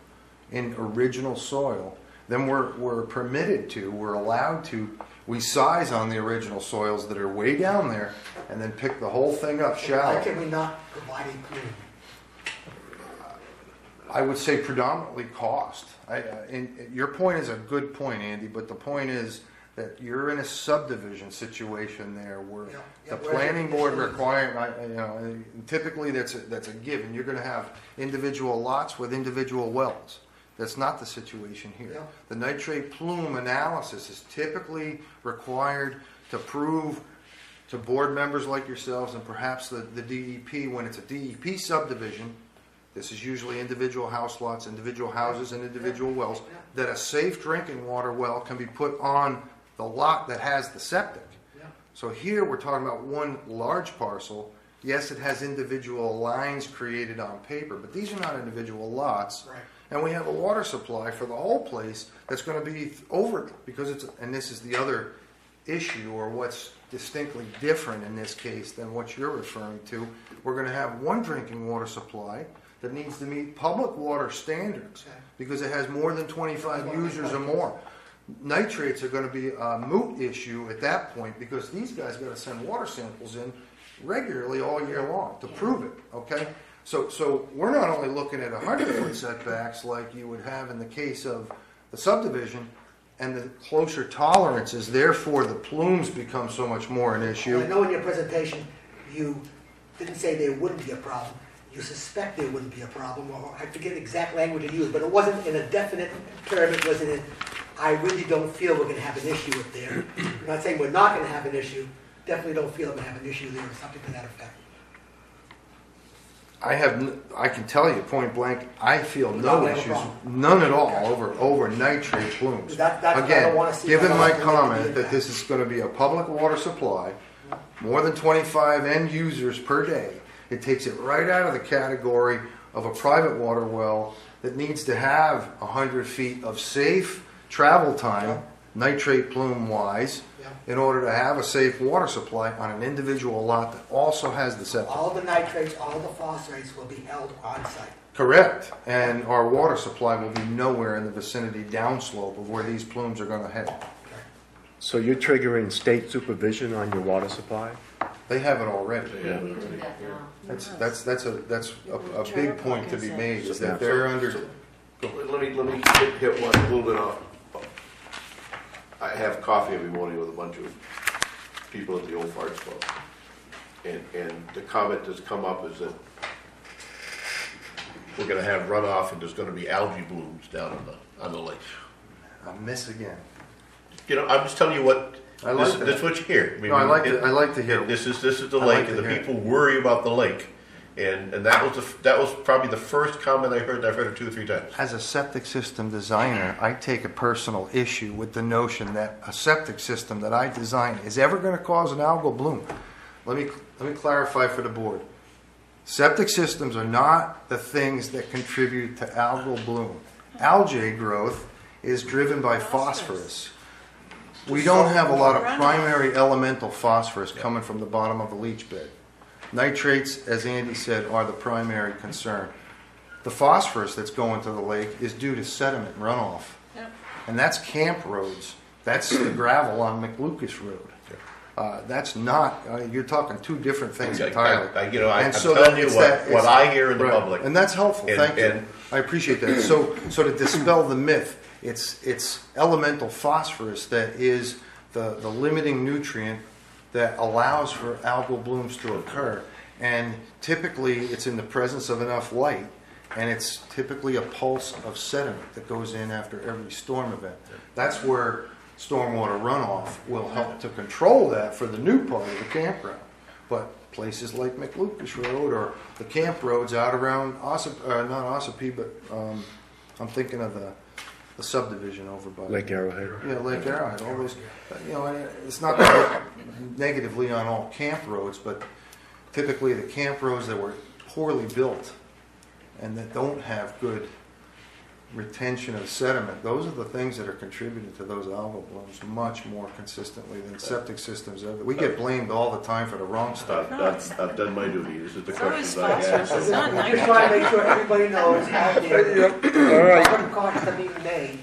in original soil. Then we're permitted to, we're allowed to, we size on the original soils that are way down there and then pick the whole thing up shallow. Why can we not provide a plume? I would say predominantly cost. Your point is a good point, Andy, but the point is that you're in a subdivision situation there where the planning board requires, typically that's a given. You're going to have individual lots with individual wells. That's not the situation here. Yeah. The nitrate plume analysis is typically required to prove to board members like yourselves and perhaps the DEP, when it's a DEP subdivision, this is usually individual house lots, individual houses, and individual wells, that a safe drinking water well can be put on the lot that has the septic. Yeah. So here we're talking about one large parcel. Yes, it has individual lines created on paper, but these are not individual lots. Right. And we have a water supply for the whole place that's going to be over, because and this is the other issue, or what's distinctly different in this case than what you're referring to. We're going to have one drinking water supply that needs to meet public water standards because it has more than 25 users or more. Nitrates are going to be a moot issue at that point because these guys got to send water samples in regularly all year long to prove it, okay? So we're not only looking at 100-foot setbacks like you would have in the case of the subdivision, and the closer tolerances, therefore the plumes become so much more an I issue. know in your presentation, you didn't say there wouldn't be a problem. You suspect there wouldn't be a problem, or I forget the exact language you used, but it wasn't in a definite term. It wasn't in, I really don't feel we're going to have an issue with there. I'm not saying we're not going to have an issue. Definitely don't feel we're going to have an issue there or something to that effect. I can tell you point blank, I feel You no don't have a issues, problem. none at all over nitrate plumes. That's what I don't Again, wanna see. given I don't my want there to be comment an that this is going to be a public water supply, more than 25 end users per day, it takes it right out of the category of a private water well that needs to have 100 feet of safe travel time, nitrate plume wise, in order to have a safe water supply on an individual lot that also has the septic. All the nitrates, all the phosphates will be held on site. Correct. And our water supply will be nowhere in the vicinity downslope of where these plumes are going to head. So you're triggering state supervision on your water supply? They have it already. Yeah, we do that now. That's a big point to be made, is that they're under. Let me hit one a little bit off. I have coffee every morning with a bunch of people at the Old Farts Club. And the comment that's come up is that we're gonna have runoff and there's gonna be algae blooms down on the lake. I miss again. You know, I'm just telling you what, I like that. this is what you hear. No, I like to hear. This is the I lake, like and to the hear people worry about the lake. And that was probably the first comment I heard. I've heard it 2 or 3 times. As a septic system designer, I take a personal issue with the notion that a septic system that I design is ever going to cause an algal bloom. Let me clarify for the board. Septic systems are not the things that contribute to algal bloom. Algae growth is driven by phosphorus. We don't have a lot of primary elemental phosphorus coming from the bottom of a leach bed. Nitrates, as Andy said, are the primary concern. The phosphorus that's going to the lake is due to sediment runoff. Yep. And that's camp roads. That's the gravel on McLucas Road. That's not, you're talking 2 different things entirely. I'm And so telling you it's what I hear in the right. public. And that's helpful, And- thank you. and- I appreciate that. So to dispel the myth, it's elemental phosphorus that is the limiting nutrient that allows for algal blooms to occur. And typically it's in the presence of enough light, and it's typically a pulse of sediment that goes in after every storm event. That's where stormwater runoff will help to control that for the new part of the campground. But places like McLucas Road or the camp roads out around not Ossipee, but I'm thinking of the subdivision over by Lake Arrowhead? Yeah, Lake Arrowhead. All those, and it's not to look negatively on all camp roads, but typically the camp roads that were poorly built and that don't have good retention of sediment, those are the things that are contributing to those algal blooms much more consistently than septic systems ever. We get blamed all the time for the wrong stuff. I've done my duty. This is the So is questions I phosphorus. ask. It's not I'm just trying to make sure everybody knows out there, what cautions are being made,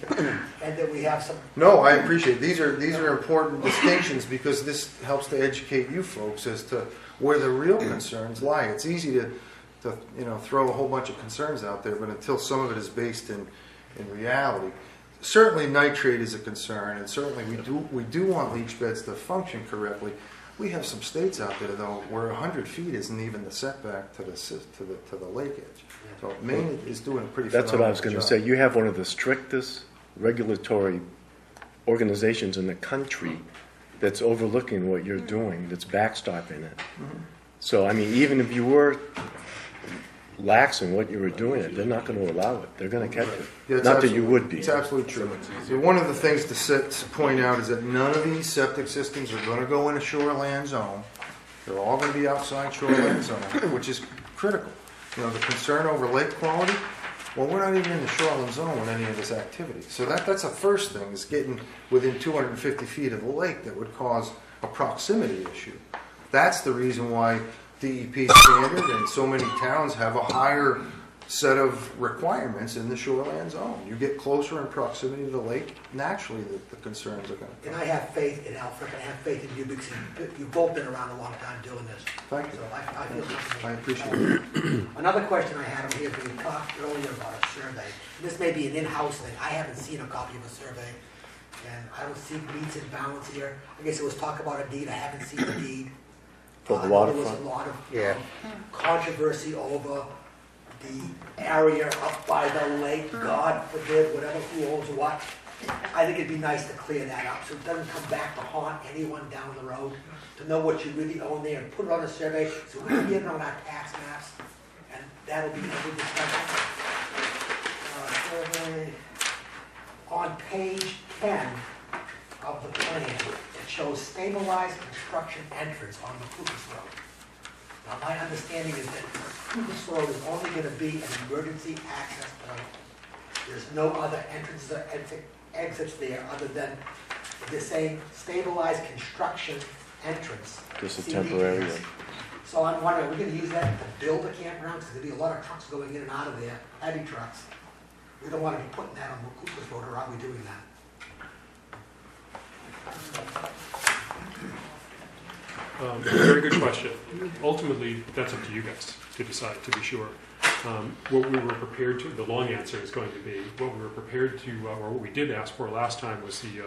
and that we have some. No, I appreciate it. These are important distinctions because this helps to educate you folks as to where the real concerns lie. It's easy to throw a whole bunch of concerns out there, but until some of it is based in reality. Certainly nitrate is a concern, and certainly we do want leach beds to function correctly. We have some states out there though where 100 feet isn't even the setback to the lake edge. So Maine is doing a pretty. That's what I was going to phenomenal say. You have one of the strictest regulatory organizations in the country that's overlooking what you're doing, that's backstopping it. So, I mean, even if you were lax in what you were doing, they're not going to allow it. They're going to catch it. Yeah, it's not that you would be. It's absolutely true. So one of the things to point out is that none of these septic systems are going to go in a shoreland zone. They're all going to be outside shoreland zone, which is critical. The concern over lake quality, well, we're not even in the shoreline zone with any of this activity. So that's the first thing, is getting within 250 feet of the lake that would cause a proximity issue. That's the reason why DEP standard and so many towns have a higher set of requirements in the shoreline zone. You get closer in proximity to the lake, naturally the concerns are going to come. And I have faith in Alfred, I have faith in you, because you've both been around a long time doing this. Thank you. So I feel comfortable. I appreciate it. Another question I had over here, when you talked earlier about a survey, this may be an in-house thing, I haven't seen a copy of a survey. And I don't see meets and bounds here. I guess it was talk about a deed, I haven't seen the deed. For the I know there was waterfront? a lot of Yeah. controversy over the area up by the lake, God forbid, whatever, who owns what. I think it'd be nice to clear that up, so it doesn't come back to haunt anyone down the road, to know what you really own there, and put it on a survey, so we can get it on our tax maps, and that'll be a good discussion. Survey. On page 10 of the plan, it shows stabilized construction entrance on McClucas Road. Now, my understanding is that McClucas Road is only going to be an emergency access point. There's no other entrances or exits there other than the same stabilized construction entrance. Just a CDs. temporary. So I'm wondering, are we going to use that to build a campground? Because there'll be a lot of trucks going in and out of there, heavy trucks. We don't want to be putting that on McClucas Road, or are we doing that? Very good question. Ultimately, that's up to you guys to decide, to be sure. What we were prepared to, the long answer is going to be, what we were prepared to, or what we did ask for last time was the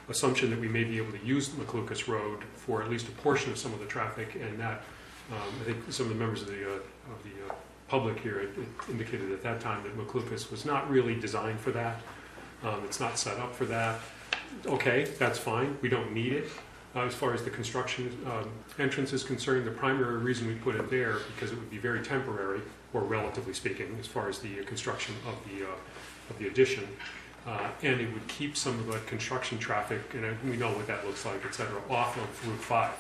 assumption that we may be able to use McClucas Road for at least a portion of some of the traffic, and that, I think some of the members of the public here had indicated at that time that McClucas was not really designed for that. It's not set up for that. Okay, that's fine. We don't need it. As far as the construction entrance is concerned, the primary reason we put it there because it would be very temporary, or relatively speaking, as far as the construction of the addition, and it would keep some of the construction traffic, and we know what that looks like, et cetera, off of Route 5.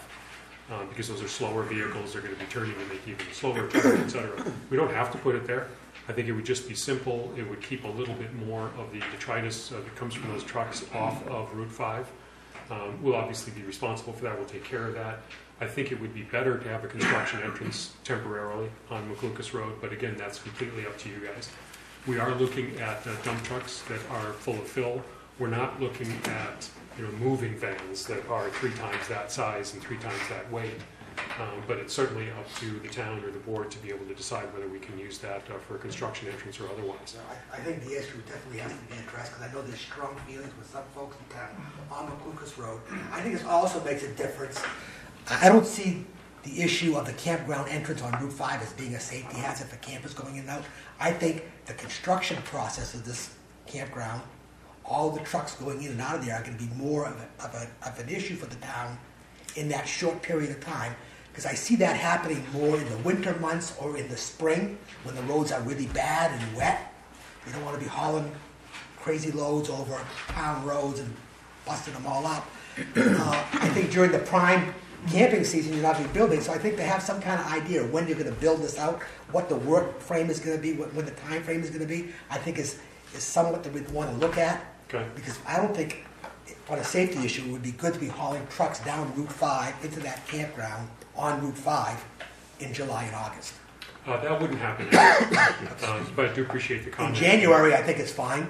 Because those are slower vehicles, they're going to be turning and make even slower turns, et cetera. We don't have to put it there. I think it would just be simple. It would keep a little bit more of the detritus that comes from those trucks off of Route 5. We'll obviously be responsible for that. We'll take care of that. I think it would be better to have a construction entrance temporarily on McClucas Road, but again, that's completely up to you guys. We are looking at dump trucks that are full of fill. We're not looking at moving vans that are 3 times that size and 3 times that weight. But it's certainly up to the town or the board to be able to decide whether we can use that for a construction entrance or otherwise. I think the issue definitely has to be addressed, because I know there's strong feelings with some folks in town on McClucas Road. I think it also makes a difference. I don't see the issue of the campground entrance on Route 5 as being a safety hazard for campers going in and out. I think the construction process of this campground, all the trucks going in and out of there are going to be more of an issue for the town in that short period of time, because I see that happening more in the winter months or in the spring when the roads are really bad and wet. You don't want to be hauling crazy loads over town roads and busting them all up. I think during the prime camping season you're not going to be building, so I think they have some kind of idea when you're going to build this out, what the work frame is going to be, when the time frame is going to be. I think is somewhat that we'd want to look at. Okay. Because I don't think, on a safety issue, it would be good to be hauling trucks down Route 5 into that campground on Route 5 in July and August. That wouldn't happen, but I do appreciate the In comment. January, I think it's fine,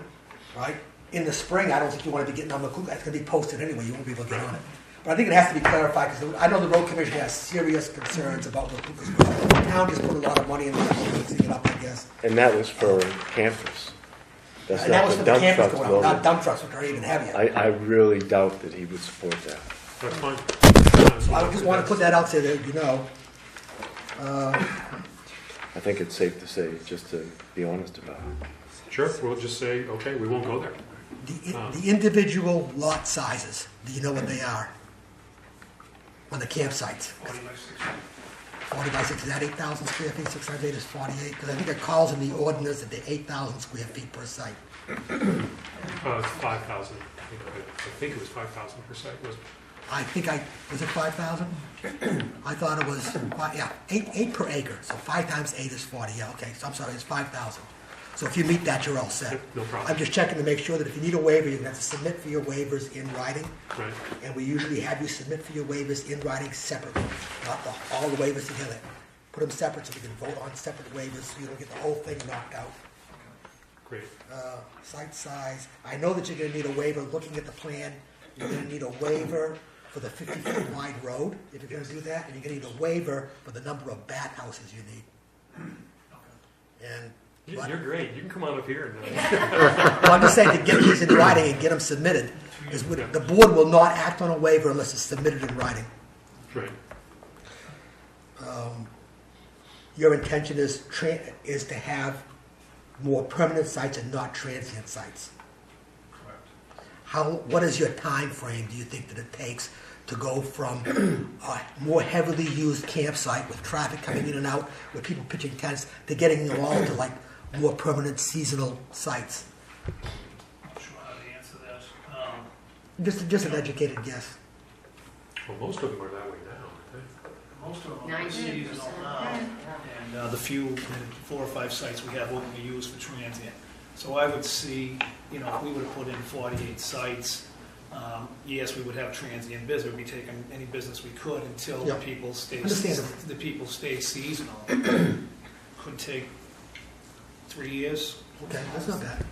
right? In the spring, I don't think you want to be getting on the McClucas. It's going to be posted anyway. You won't be able to get on it. But I think it has to be clarified, because I know the road commissioner has serious concerns about McClucas Road. The town just put a lot of money into fixing it up, I guess. And that was for campers. That's And that not was the for the dump campers trucks. going out, not loaded. dump trucks, which are even heavier. I really doubt that he would support that. That's fine. So I just want to put that out there that you know. I think it's safe to say, just to be honest about it. Sure, we'll just say, okay, we won't go there. The individual lot sizes, do you know what they are? On the campsites? 40 by 6, is that 8,000 square feet? 6 times 8 is 48? Because I think it calls in the ordinance that they're 8,000 square feet per site. It's 5,000. I think it was 5,000 per site. Was Was it 5,000? I thought it was, yeah, 8 per acre. So 5 times 8 is 40. Yeah, okay. So I'm sorry, it's 5,000. So if you meet that, you're all set. No problem. I'm just checking to make sure that if you need a waiver, you're going to have to submit for your waivers in writing. Right. And we usually have you submit for your waivers in writing separately, not all the waivers together. Put them separate so we can vote on separate waivers so you don't get the whole thing knocked out. Great. Site size, I know that you're going to need a waiver. Looking at the plan, you're going to need a waiver for the 50-foot wide road, if you're going to do that, and you're going to need a waiver for the number of bat houses you need. And You're great. You can come on up here. well, I'm just saying to get these in writing and get them submitted. is the board will not act on a waiver unless it's submitted in writing. Right. Your intention is to have more permanent sites and not transient sites. Correct. What is your time frame, do you think, that it takes to go from a more heavily used campsite with traffic coming in and out, with people pitching tents, to getting them all to like more permanent seasonal sites? Not sure how to answer that. Just an educated guess. Well, most of them are that way now, aren't Most of them are 90%. seasonal now, and the few, 4 or 5 sites we have open to use for transient. So I would see, if we would have put in 48 sites, yes, we would have transient business. We'd be taking any business we could until Yeah. the people stay seasonal. Could take 3 years. Okay, that's not bad.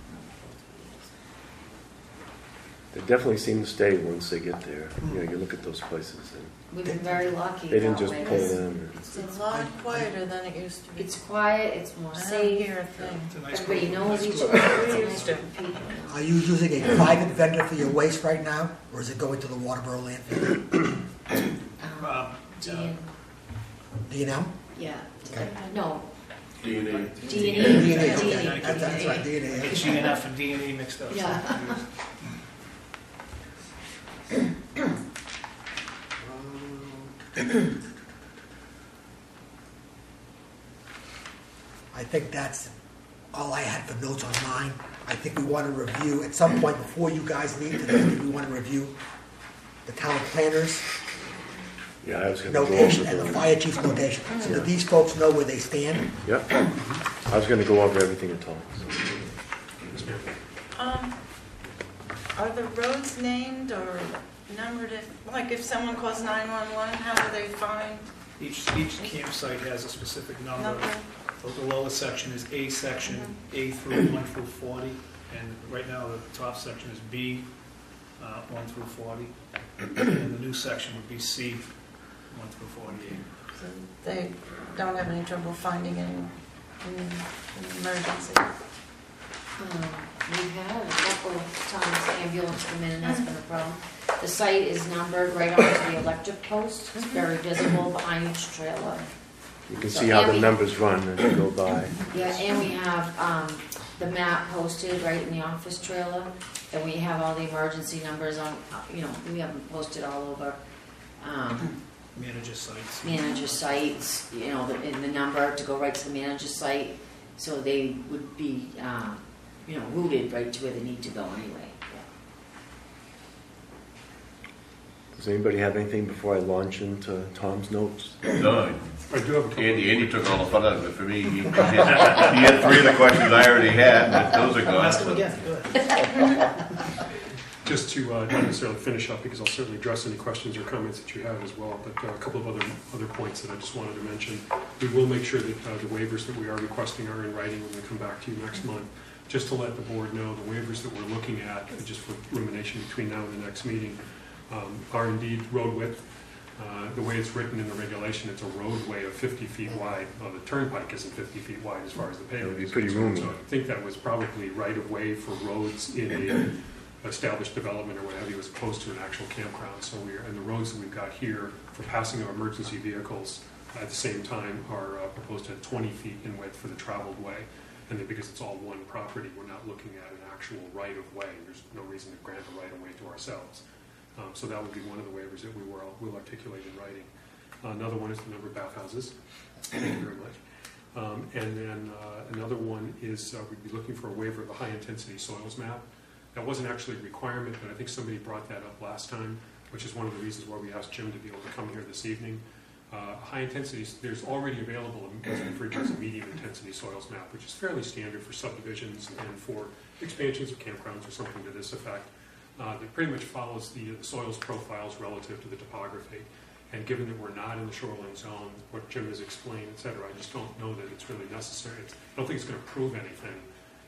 They definitely seem to stay once they get there. You look at those places, and We've been very lucky. they didn't that just way. pull in. It's a lot quieter than it used to be. It's quiet, it's more I don't safe, hear a thing. It's a nice everybody group. knows Nice each group. other, it's a We nice used group to. of people. Are you using a private vendor for your waste right now, or is it going to the Waterboro landfill? DN, D&M? yeah, Okay. no, DNA. D&E. D&E, okay, D&E. that's right, D&E. GNF and D&E mixed up. Yeah. I think that's all I had for notes on mine. I think we want to review, at some point before you guys leave today, I think we want to review the town planner's Yeah, I was going to go notation over and the fire chief's notation, so that these folks know where they stand. Yep. I was going to go over everything at all. Are the roads named or numbered? If someone calls 911, how do they find Each campsite has a specific number. number? The lowest section is A section, A through 1 through 40, and right now the top section is B, 1 through 40, and the new section would be C, 1 through 48. So they don't have any trouble finding anyone in an emergency. We've had a couple of times ambulance come in and that's been a problem. The site is numbered right onto the electric post, it's very visible behind each trailer. You can see how the numbers run as you go by. Yeah, and we have the map posted right in the office trailer, and we have all the emergency numbers on, we have them posted all over Manager sites. manager sites, and the number to go right to the manager site, so they would be, routed right to where they need to go anyway. Does anybody have anything before I launch into Tom's notes? No, I do have a couple. Andy took all the fun out of it for me. He had 3 of the questions I already had, but those are gone. Ask them again, good. Just to not necessarily finish up, because I'll certainly address any questions or comments that you have as well, but a couple of other points that I just wanted to mention. We will make sure that the waivers that we are requesting are in writing when we come back to you next month. Just to let the board know, the waivers that we're looking at, just for rumination between now and the next meeting, are indeed road width. The way it's written in the regulation, it's a roadway of 50 feet wide. Well, the turnpike isn't 50 feet wide as far as the pavement It'd be is pretty concerned. roomy. So I think that was probably right of way for roads in a established development or what have you, as opposed to an actual campground. So and the roads that we've got here for passing of emergency vehicles at the same time are proposed at 20 feet in width for the traveled way. And then because it's all one property, we're not looking at an actual right of way. There's no reason to grant a right of way to ourselves. So that would be one of the waivers that we'll articulate in writing. Another one is the number of bathhouses. Thank you very much. And then another one is we'd be looking for a waiver of the high-intensity soils map. That wasn't actually a requirement, but I think somebody brought that up last time, which is one of the reasons why we asked Jim to be able to come here this evening. High-intensity, there's already available what's referred to as a medium-intensity soils map, which is fairly standard for subdivisions and for expansions of campgrounds or something to this effect. That pretty much follows the soils profiles relative to the topography. And given that we're not in the shoreline zone, what Jim has explained, et cetera, I just don't know that it's really necessary. I don't think it's going to prove anything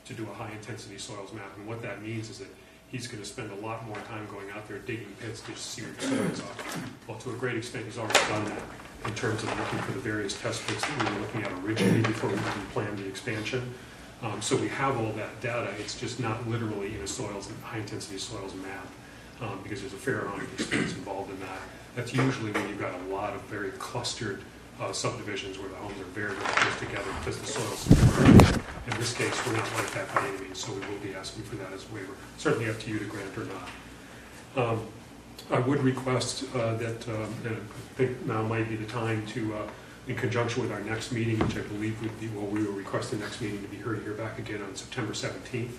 to do a high-intensity soils map. And what that means is that he's going to spend a lot more time going out there digging pits to see what the soils are. Well, to a great extent, he's already done that in terms of looking for the various test pits that we were looking at originally before we even planned the expansion. So we have all that data. It's just not literally in a high-intensity soils map. because there's a fair amount of expense involved in that. That's usually when you've got a lot of very clustered subdivisions where the homes are very, very close together because the soil's superior. In this case, we're not like that by any means, so we will be asking for that as a waiver. Certainly up to you to grant or not. I would request that, and I think now might be the time to, in conjunction with our next meeting, which I believe would be, well, we will request the next meeting to be heard here back again on September 17th.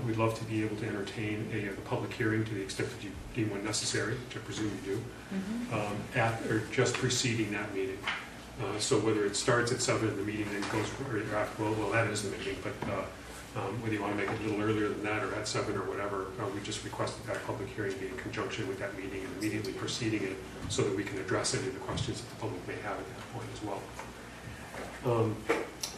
We'd love to be able to entertain a public hearing to the extent that you deem one necessary, which I presume you do, at or just preceding that meeting. So whether it starts at 7 and the meeting then goes, or after, well, that is the meeting, but whether you want to make it a little earlier than that or at 7 or whatever, we just requested that public hearing be in conjunction with that meeting and immediately preceding it so that we can address any of the questions that the public may have at that point as well.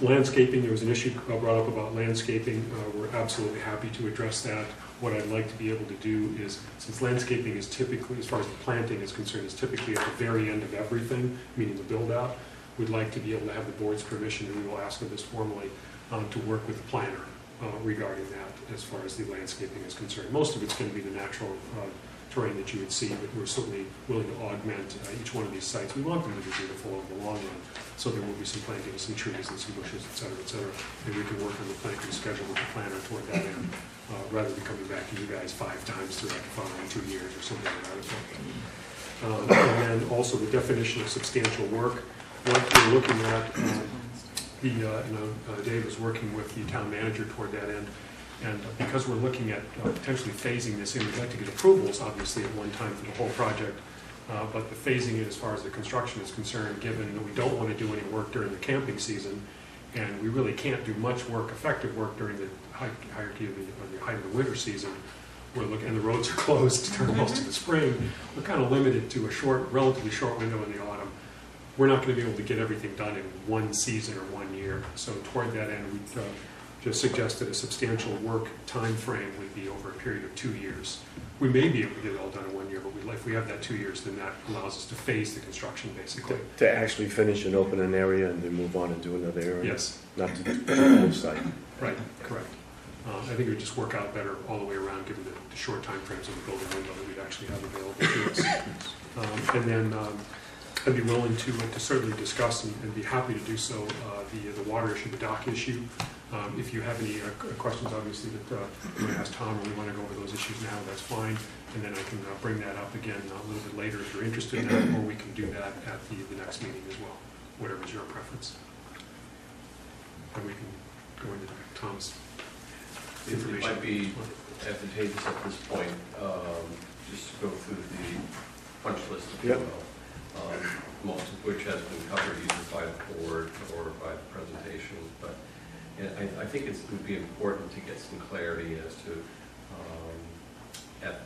Landscaping, there was an issue brought up about landscaping. We're absolutely happy to address that. What I'd like to be able to do is, since landscaping is typically, as far as the planting is concerned, is typically at the very end of everything, meaning the build-out, we'd like to be able to have the board's permission, and we will ask of this formally, to work with the planner regarding that as far as the landscaping is concerned. Most of it's going to be the natural terrain that you would see, but we're certainly willing to augment each one of these sites. We want them to be beautiful over the long run, so there will be some planting, some trees and some bushes, et cetera, and we can work on the planting schedule with the planner toward that end, rather than coming back to you guys 5 times throughout the following 2 years or something like that. And then also the definition of substantial work. What we're looking at, Dave is working with the town manager toward that end. And because we're looking at potentially phasing this in, we'd like to get approvals, obviously, at one time for the whole project. But the phasing it as far as the construction is concerned, given that we don't want to do any work during the camping season, and we really can't do much work, effective work, during the hierarchy of the height of the winter season, we're looking, and the roads are closed during most of the spring, we're kind of limited to a relatively short window in the autumn. We're not going to be able to get everything done in one season or 1 year. So toward that end, we just suggested a substantial work time frame would be over a period of 2 years. We may be able to get it all done in 1 year, but if we have that 2 years, then that allows us to phase the construction, basically. To actually finish and open an area and then move on and do another area? Yes. Not to do the whole site? Right, correct. I think it would just work out better all the way around, given the short time frames of the building window that we'd actually have available to us. And then I'd be willing to certainly discuss and be happy to do so the water issue, the dock issue. If you have any questions, obviously, that you want to ask Tom, or we want to go over those issues now, that's fine. And then I can bring that up again a little bit later if you're interested in that, or we can do that at the next meeting as well, whatever's your preference. And we can go into Tom's information. It might be advantageous at this point just to go through the punch list, if you will, most of which has been covered either by the board or by the presentation. But I think it would be important to get some clarity as to,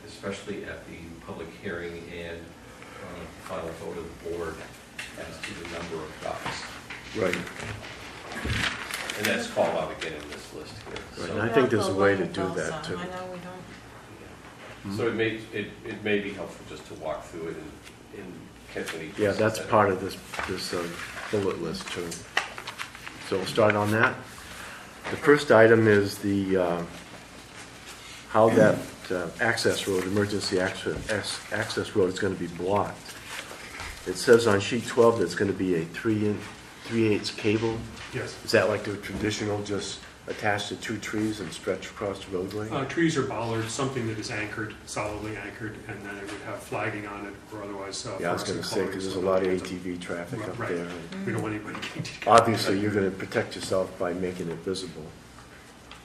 especially at the public hearing and final vote of the board, as to the number of docks. Right. And that's called out again in this list here. Right. So, And I think there's a way to do that, too. I know we don't. so it may be helpful just to walk through it and catch any. Yeah, that's part of this bullet list, too. So we'll start on that. The first item is the how that access road, emergency access road, is going to be blocked. It says on sheet 12 that it's going to be a 3/8 cable. Yes. Is that like the traditional, just attached to 2 trees and stretch across the roadway? Trees or bollards, something that is anchored, solidly anchored, and then it would have flagging on it, or otherwise. Yeah, I was going to say, because there's a lot of ATV traffic up right. there. We don't want anybody getting. Obviously, you're going to protect yourself by making it visible.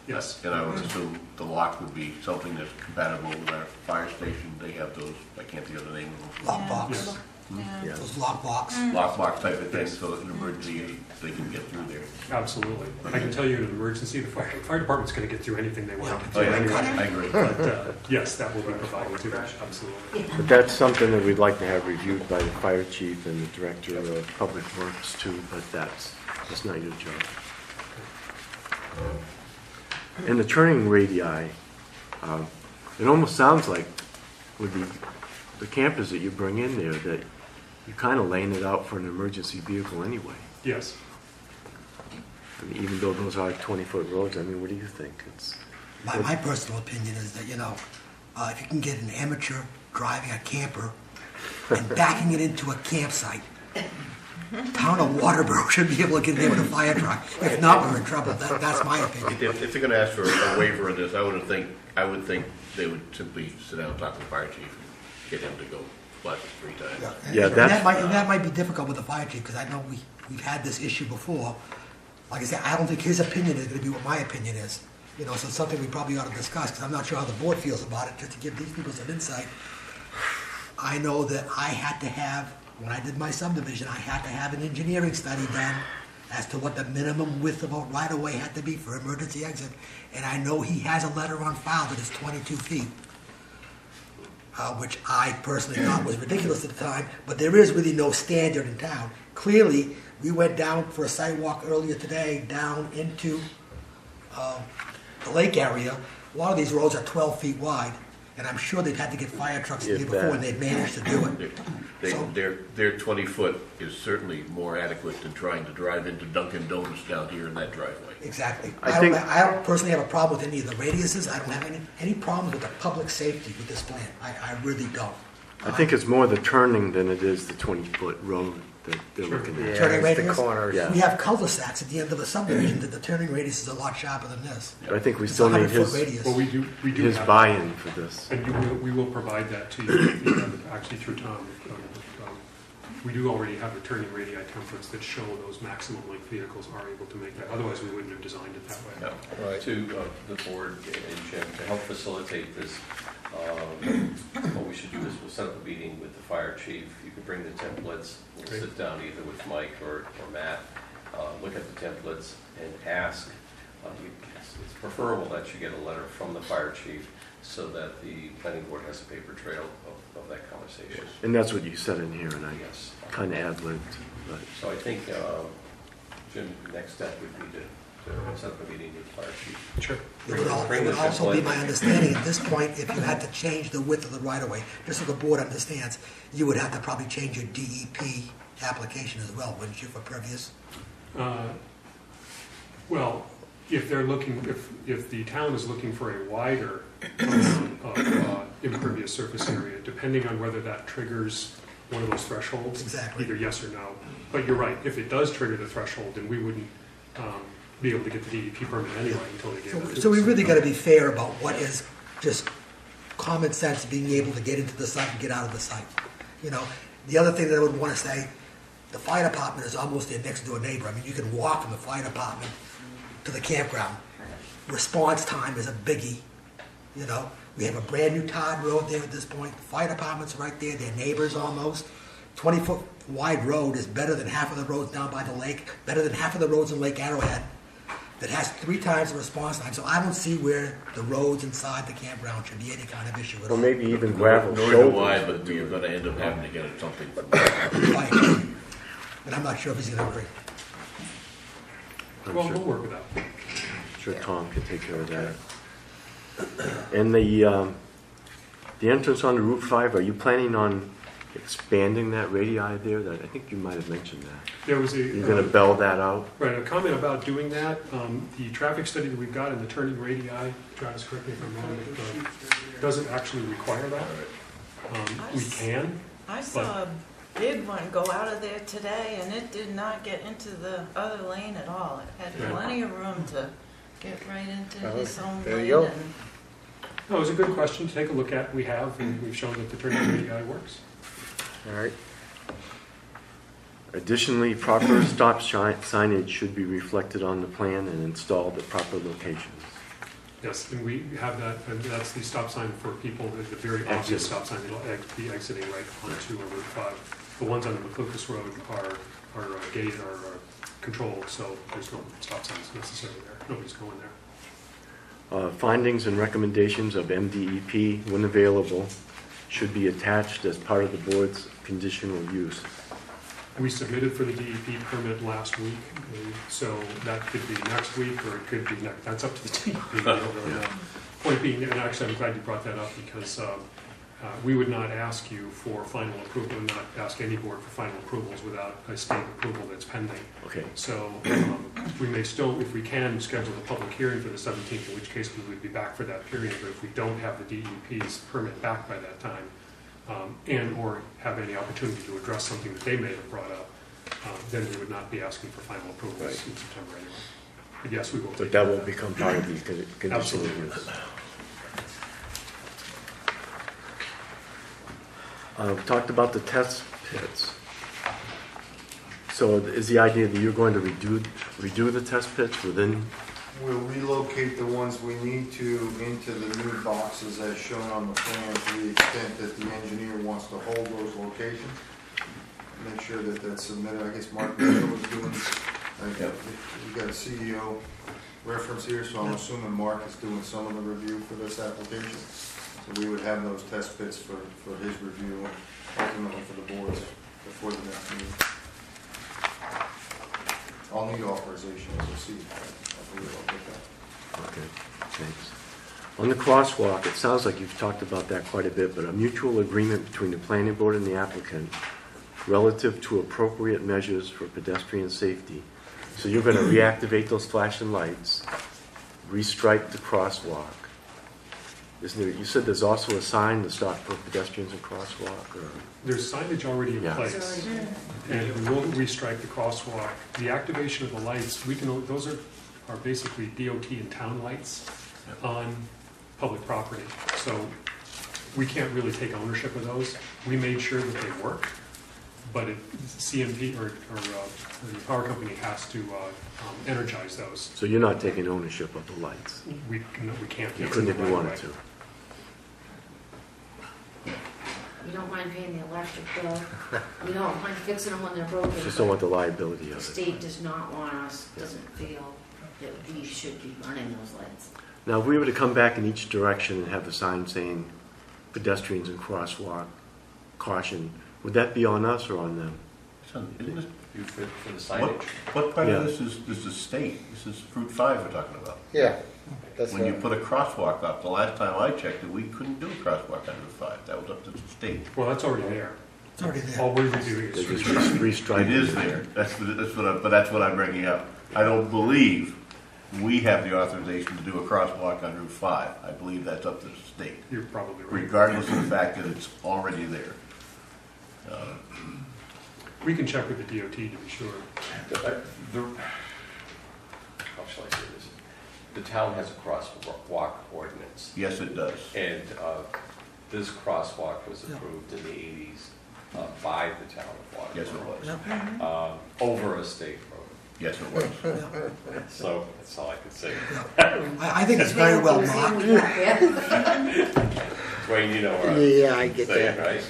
Yes. And I would assume the lock would be something that's compatible with our fire station. They have those, I can't think of the name of them. Lockbox. Yes. Yeah. Those lockbox. Lockbox type of thing, so in an emergency, they can get through there. Absolutely. I can tell you in an emergency, the fire department's going to get through anything they want to Oh, do yeah, anyway. I agree. But yes, that will be provided to them, absolutely. But that's something that we'd like to have reviewed by the fire chief and the director of public works too, but that's not your job. And the turning radii, it almost sounds like with the campers that you bring in there that you're kind of laying it out for an emergency vehicle anyway. Yes. I mean, even though those are 20-foot roads, I mean, what do you think? My personal opinion is that, if you can get an amateur driving a camper and backing it into a campsite, town of Waterboro should be able to get there with a fire truck. If not, we're in trouble. That's my opinion. If they're gonna ask for a waiver of this, I would think they would simply sit down and talk to the fire chief and get him to go flush 3 times. Yeah, and that might be difficult with the fire chief, because I know we've had this issue before. Like I said, I don't think his opinion is going to be what my opinion is. So it's something we probably ought to discuss, because I'm not sure how the board feels about it, just to give these people some insight. I know that I had to have, when I did my subdivision, I had to have an engineering study done as to what the minimum width of a right-of-way had to be for emergency exit. And I know he has a letter on file that is 22 feet, which I personally thought was ridiculous at the time, but there is really no standard in town. Clearly, we went down for a sidewalk earlier today, down into the lake area. A lot of these roads are 12 feet wide, and I'm sure they've had to get fire trucks the year before, and they've managed to do it. Their 20-foot is certainly more adequate than trying to drive into Dunkin' Donuts down here in that driveway. Exactly. I don't personally have a problem with any of the radiuses. I don't have any problems with the public safety with this plan. I really don't. I think it's more the turning than it is the 20-foot road that they're looking at. Turning it's the radius? corners. Yeah. We have cul-de-sacs at the end of the subdivision that the turning radius is a lot sharper than this. But I think we It's still need 100-foot radius. Well, we do his have- buy-in for this. And we will provide that to you, actually through Tom. We do already have the turning radii templates that show those maximum length vehicles are able to make that. Otherwise, we wouldn't have designed it that way. Yeah. Right. To the board and Jim, to help facilitate this, what we should do is we'll set up a meeting with the fire chief. You can bring the templates. We'll Okay. sit down either with Mike or Matt, look at the templates and ask. It's preferable that you get a letter from the fire chief so that the planning board has a paper trail of that conversation. And that's what you said in here, and I Yes. kind of ad-libbed. But So I think, Jim, next step would be to set up a meeting with the fire chief. Sure. It would also be my understanding at this point, if you had to change the width of the right-of-way, just so the board understands, you would have to probably change your DEP application as well, wouldn't you, for pervious? Well, if they're looking, if the town is looking for a wider impervious surface area, depending on whether that triggers one of those thresholds, Exactly. either yes or no. But you're right, if it does trigger the threshold, then we wouldn't be able to get the DEP permit anyway until they gave it. So we really got to be fair about what is just common sense, being able to get into the site and get out of the site. The other thing that I would want to say, the fire department is almost their next door neighbor. I mean, you can walk from the fire department to the campground. Response time is a biggie. We have a brand new Todd Road there at this point. The fire department's right there. They're neighbors almost. 20-foot wide road is better than half of the roads down by the lake, better than half of the roads in Lake Arrowhead. That has 3 times the response time. So I don't see where the roads inside the campground should be any kind of issue at all. or maybe even gravel Nor do I, but we're gonna end up having to get something from Right. And I'm not sure if he's going to agree. I'm Well, sure- we'll work with that. I'm sure Tom can take care of that. And the entrance on Route 5, are you planning on expanding that radii there? I think you might have mentioned that. There was a. You're going to bell that out? Right, a comment about doing that. The traffic study that we've got in the turning radii, Travis, correct me if I'm wrong, doesn't actually require that. We can. I saw a big one go out of there today, and it did not get into the other lane at all. It had Yeah. plenty of room to get right into Oh, his own there lane. you go. And No, it was a good question to take a look at. We have, and we've shown that the turning radii works. All right. Additionally, proper stop signage should be reflected on the plan and installed at proper locations. Yes, and we have that, and that's the stop sign for people, the very obvious stop sign that'll be exiting right onto Route 5. The ones on the McLucas Road are gated, are controlled, so there's no stop signs necessarily there. Nobody's going there. Findings and recommendations of MDEP, when available, should be attached as part of the board's conditional use. We submitted for the DEP permit last week, so that could be next week, or it could be that's up to the DEP. We don't really know. Point being, and actually I'm glad you brought that up, because We would not ask you for final approval, and not ask any board for final approvals without a state approval that's pending. Okay. So we may still, if we can, schedule a public hearing for the 17th, in which case we would be back for that period. But if we don't have the DEP's permit back by that time, and or have any opportunity to address something that they may have brought up, then we would not be asking for final approvals in September anyway. But yes, we will. But that won't become part of the conditional Absolutely. use. We talked about the test pits. So is the idea that you're going to redo the test pits within? We'll relocate the ones we need to into the new boxes as shown on the plan to the extent that the engineer wants to hold those locations. Make sure that that's submitted. I guess Mark was doing, we got a CEO reference here, so I'm assuming Mark is doing some of the review for this application. So we would have those test pits for his review, ultimately for the boards before the next meeting. I'll need authorization as a C. I believe I'll get that. Okay, thanks. On the crosswalk, it sounds like you've talked about that quite a bit, but a mutual agreement between the planning board and the applicant relative to appropriate measures for pedestrian safety. So you're going to reactivate those flashing lights, restripe the crosswalk. Isn't there, you said there's also a sign to stop for pedestrians and crosswalk? Or? There's signage already in place, and we will restripe the crosswalk. The activation of the lights, we can. Those are basically DOT and town lights on public property. So we can't really take ownership of those. We made sure that they work, but CMP or the power company has to energize those. So you're not taking ownership of the lights? We can't. You couldn't if you wanted to? You don't mind paying the electric bill. You don't mind fixing them when they're broken. Just don't want the liability of The it. state does not want us, doesn't feel that we should be running those lights. Now, if we were to come back in each direction and have the sign saying pedestrians and crosswalk, caution, would that be on us or on them? Isn't this, For the signage. what part of this is the state? This is Route 5 we're talking about. Yeah. That's When you put a crosswalk up, the last time I checked it, we couldn't do a crosswalk on Route 5. That was up to the state. Well, that's already there. It's already there. All we're redoing They is just restripe It is there. But that's what I'm bringing up. I don't believe we have the authorization to do a crosswalk on Route 5. I believe that's up to the state, You're probably right. regardless of the fact that it's already there. We can check with the DOT to be sure. How shall I say this? The town has a crosswalk ordinance, Yes, it does. and this crosswalk was approved in the 80s by the town of Waterboro. Yes, it was. Over a state road. Yes, it was. So that's all I can say. I think it's very well marked. Dwayne, you know where Yeah, I I'm get saying, that. right?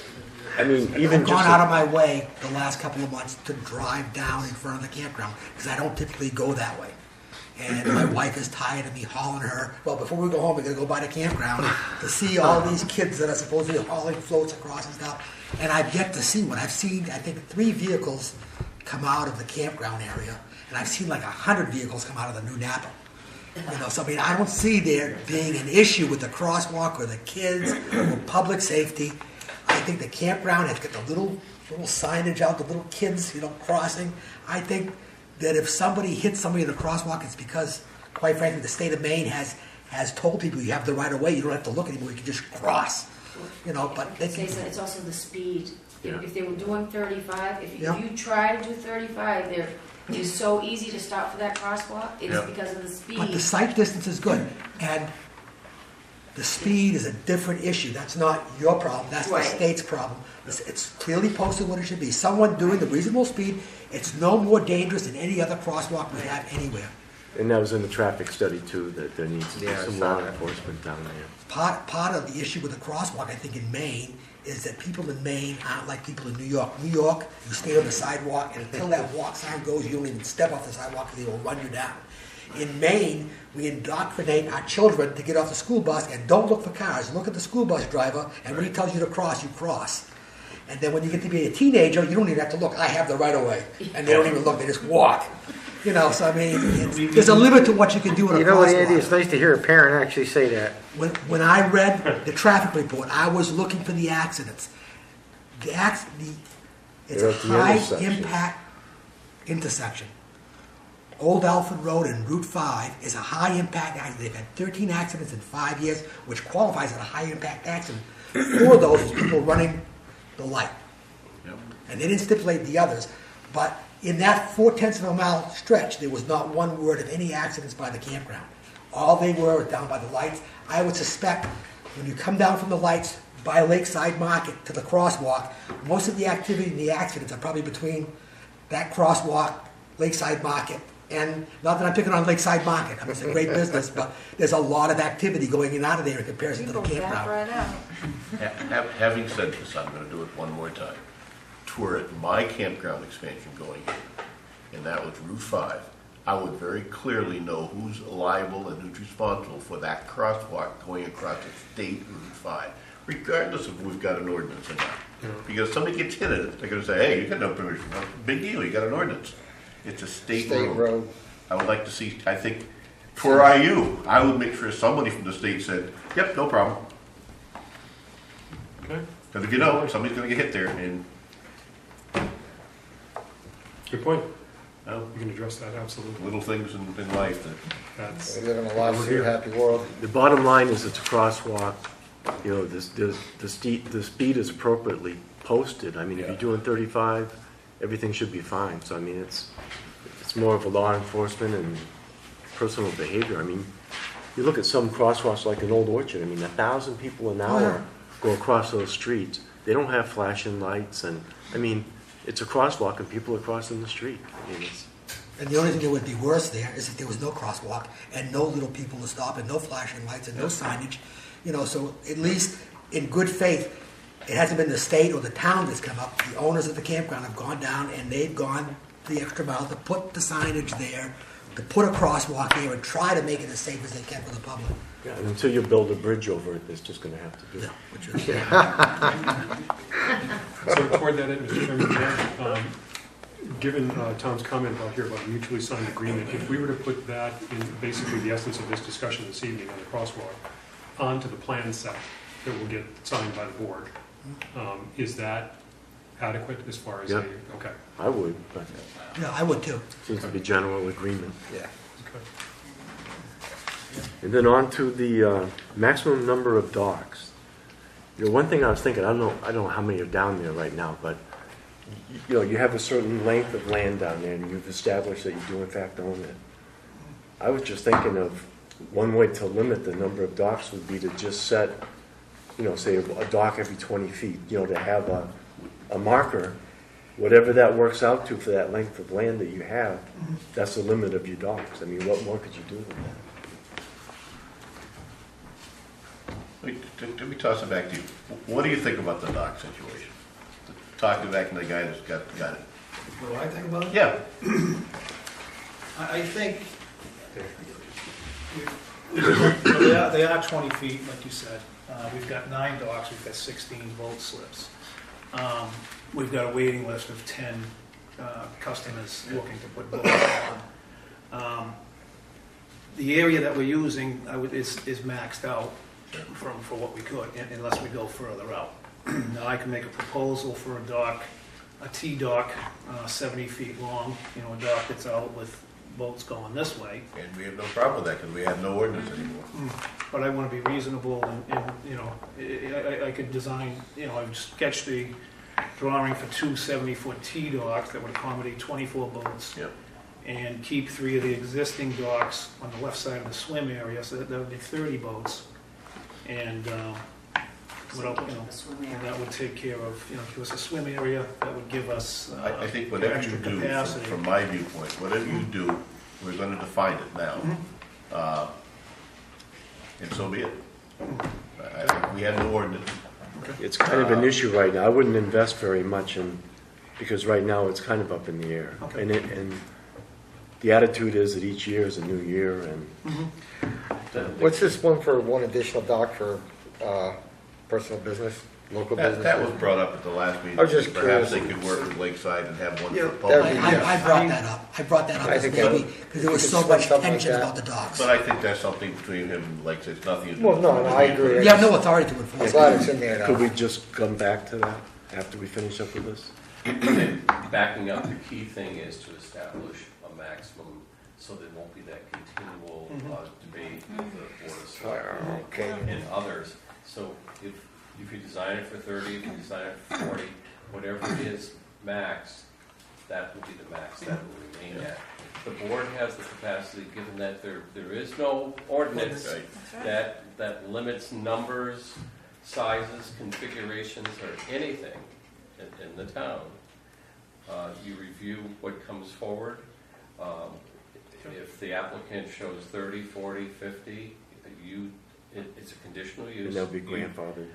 I mean, even I've just gone out of my way the last couple of months to drive down in front of the campground because I don't typically go that way. And my wife is tired of me hauling her. Well, before we go home, we're going to go by the campground to see all these kids that are supposedly hauling floats across and stuff. And I've yet to see one. I've seen, I think, 3 vehicles come out of the campground area. And I've seen like 100 vehicles come out of the New Napa. You know, so I mean, I don't see there being an issue with the crosswalk or the kids or public safety. I think the campground has got the little signage out, the little kids, crossing. I think that if somebody hits somebody in the crosswalk, it's because, quite frankly, the state of Maine has told people you have the right of way. You don't have to look anymore. You can just cross. But they can, It's also the speed. Yeah. If they were doing 35, if Yeah. you try to do 35, it's so easy to stop for that crosswalk. It's Yeah. because of the speed. but the sight distance is good, and the speed is a different issue. That's not your problem. That's Right. the state's problem. It's clearly posted what it should be. Someone doing the reasonable speed. It's no more dangerous than any other crosswalk we have anywhere. and that was in the traffic study too, that there needs to be Yeah, I some saw law that. enforcement down there. Part of the issue with the crosswalk, I think, in Maine, is that people in Maine aren't like people in New York. New York, you stay on the sidewalk, and until that walk sign goes, you don't even step off the sidewalk because they will run you down. In Maine, we indoctrinate our children to get off the school bus and don't look for cars. Look at the school bus driver, and when he tells you to cross, you cross. And then when you get to be a teenager, you don't even have to look. I have the right of way. And they don't even look, they just walk. So I mean, there's a limit to what you can do in a You know what, Andy, crosswalk. it's nice to hear a parent actually say that. when I read the traffic report, I was looking for the accidents. It's They're a at the high intersection. impact intersection. Old Alfred Road and Route 5 is a high impact accident. They've had 13 accidents in 5 years, which qualifies as a high impact accident. 4 of those is people running the light. Yep. And they didn't stipulate the others, but in that 0.4 of a mile stretch, there was not one word of any accidents by the campground. All they were down by the lights. I would suspect when you come down from the lights by Lakeside Market to the crosswalk, most of the activity and the accidents are probably between that crosswalk, Lakeside Market, and not that I'm picking on Lakeside Market, I mean, it's a great business, but there's a lot of activity going in and out of there in comparison to the People back campground. right out. Having said this, I'm gonna do it one more time. Toward my campground expansion going in, and that was Route 5, I would very clearly know who's liable and who's responsible for that crosswalk going across the state Route 5, regardless of if we've got an ordinance or not. Because if somebody gets hit in it, they're gonna say, hey, you got no permission. Well, big deal, you got an ordinance. It's a state road. I would like to see, I think, for IU, I would make sure somebody from the state said, yep, no problem. Okay, Because if you don't, somebody's gonna get hit there, and good point. well, We can address that, absolutely. little things in life that That's, We live in a lawsuit happy world. The bottom line is it's a crosswalk, you know, the speed is appropriately posted. I mean, if you're doing 35, everything should be fine. So, I mean, it's more of a law enforcement and personal behavior. I mean, you look at some crosswalks like in Old Orchard, I mean, 1,000 people an hour go across those streets. They don't have flashing lights, and, I mean, it's a crosswalk and people are crossing the street. I mean, it's... And the only thing that would be worse there is if there was no crosswalk and no little people to stop and no flashing lights and no signage, you know, so at least in good faith, it hasn't been the state or the town that's come up. The owners of the campground have gone down and they've gone the extra mile to put the signage there, to put a crosswalk there and try to make it as safe as they can for the public. Yeah, and until you build a bridge over it, it's just going to have to do it. Yeah, which is, so toward that end, Mr. Chairman, given Tom's comment about here about a mutually signed agreement, if we were to put that in basically the essence of this discussion this evening on the crosswalk onto the plan set that will get signed by the board, is that adequate as far as Yep. okay. I would, but yeah, I would too. seems to be general agreement. Yeah. Okay. And then on to the maximum number of docks. You know, one thing I was thinking, I don't know how many are down there right now, but you know, you have a certain length of land down there, and you've established that you do in fact own it. I was just thinking of one way to limit the number of docks would be to just set, you know, say a dock every 20 feet. You know, to have a marker, whatever that works out to for that length of land that you have. That's the limit of your docks. I mean, what more could you do than that? Let me toss it back to you. What do you think about the dock situation? Talking back to the guy that's got it. What do I think about it? Yeah. I think they are 20 feet, like you said. We've got 9 docks, we've got 16 boat slips. We've got a waiting list of 10 customers looking to put boats on. The area that we're using is maxed out for what we could, unless we go further out. Now, I can make a proposal for a dock, a T-dock, 70 feet long, you know, a dock that's out with boats going this way. And we have no problem with that because we have no ordinance anymore. But I want to be reasonable and you know, I could design, you know, I've sketched the drawing for 2 70-foot T-docks that would accommodate 24 boats. Yep. And keep 3 of the existing docks on the left side of the swim area, so that would be 30 boats. And, and that would take care of, you know, give us a swim area, that would give us I think whatever you extra do, capacity. from my viewpoint, whatever you do, we're going to define it now. And so be it. I think we have no ordinance. It's kind of an issue right now. I wouldn't invest very much in, because right now it's kind of up in the air. Okay. And the attitude is that each year is a new year, and What's this one for one additional dock for personal business? Local That was business. brought up at the last meeting. I was just Perhaps curious. they could work with Lakeside and have one Yeah, for that'd public. be- I brought that up. I brought that up I as think maybe, that- because there was you so could much split something tension like about that. the dogs. But I think that's something between him and Lakeside. It's nothing to do Well, with. no, I agree. You have no authority to enforce I'm it. glad it's in there Could now. we just come back to that after we finish up with this? Backing up, the key thing is to establish a maximum, so there won't be that continual debate with the Board of Selectmen Okay. and others. So if you design it for 30, if you design it for 40, whatever it is max, that will be the max, that will remain at. The board has the capacity, given that there is no ordinance that limits numbers, sizes, configurations, or anything in the town. You review what comes forward. If the applicant shows 30, 40, 50, it's a conditional use. And they'll be grandfathered.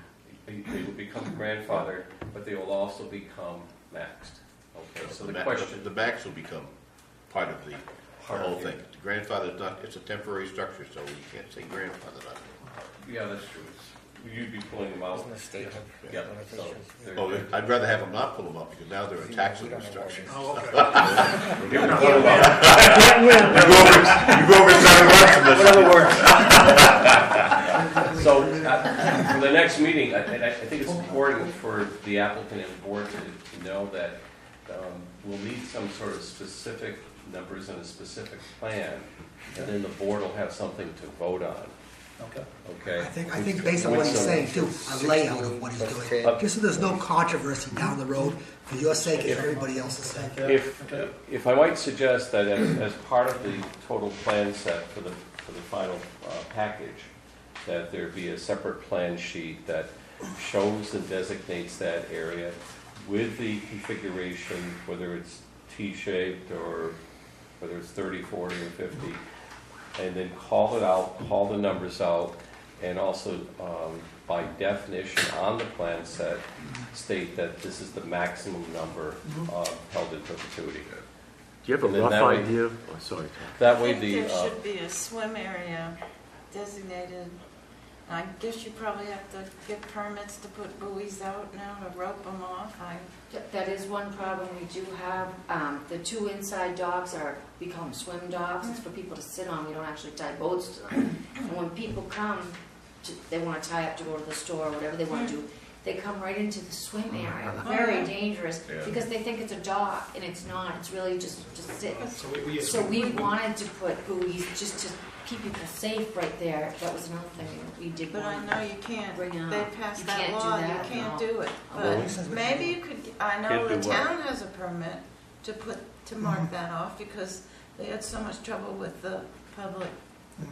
They will become grandfathered, but they will also become maxed. Okay, so the question. The max will become part of the whole thing. The grandfather's not, it's a temporary structure, so you can't say grandfather on it. Yeah, that's true. You'd be pulling them out. Isn't the state have Yeah, so they're- Oh, I'd rather have them not pull them up, because now they're a taxable structure. Oh, okay. You go over 7 months and this. So, for the next meeting, I think it's important for the applicant and board to know that we'll need some sort of specific numbers and a specific plan, and then the board will have something to vote on. Okay. Okay? I think based on what he's saying too, a layout of what he's doing, just so there's no controversy down the road for your sake and everybody else's sake. If I might suggest that as part of the total plan set for the final package, that there be a separate plan sheet that shows and designates that area with the configuration, whether it's T-shaped or whether it's 30, 40, or 50, and then call it out, call the numbers out, and also by definition on the plan set, state that this is the maximum number held in perpetuity. Do you have a And then rough that way- idea? Oh, sorry, Tom. That I way think the, there should be a swim area designated. I guess you probably have to get permits to put buoys out now to rope them off. That is one problem we do have. The 2 inside docks become swim docks. It's for people to sit on. We don't actually tie boats to them. And when people come, they want to tie up to go to the store or whatever they want to do, they come right into the swim area. Very dangerous because they think it's a dock and it's not. It's really just sit. So we wanted to put buoys just to keep people safe right there. That was another thing we did. But I know you can't. Bring up. They passed You that can't do law. that, You can't no. do it. Oh, But maybe you could. I know Can't the do what? town has a permit to mark that off because they had so much trouble with the public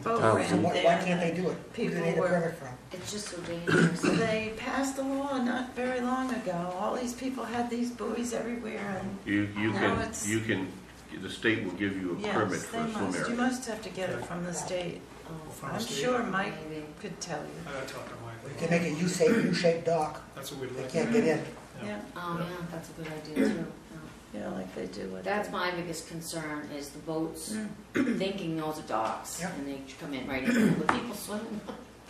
boat Oh, ramp So why there. can't they do it? Who do they need a permit from? It's just so dangerous. They passed a law not very long ago. All these people had these buoys everywhere, and Now it's- You can, the state will give you a permit yes, for they a swim must. You area. must have to get it from the state. From I'm the state? sure Mike Maybe. could tell you. I gotta talk to You Mike. can make a U-shaped dock, That's what we'd they like. can't get in. Yeah, Oh, yeah, that's a good idea too. Yeah. yeah, like they do with. That's my biggest concern is the boats Mm. thinking those are docks Yep. and they come in right in with people swimming.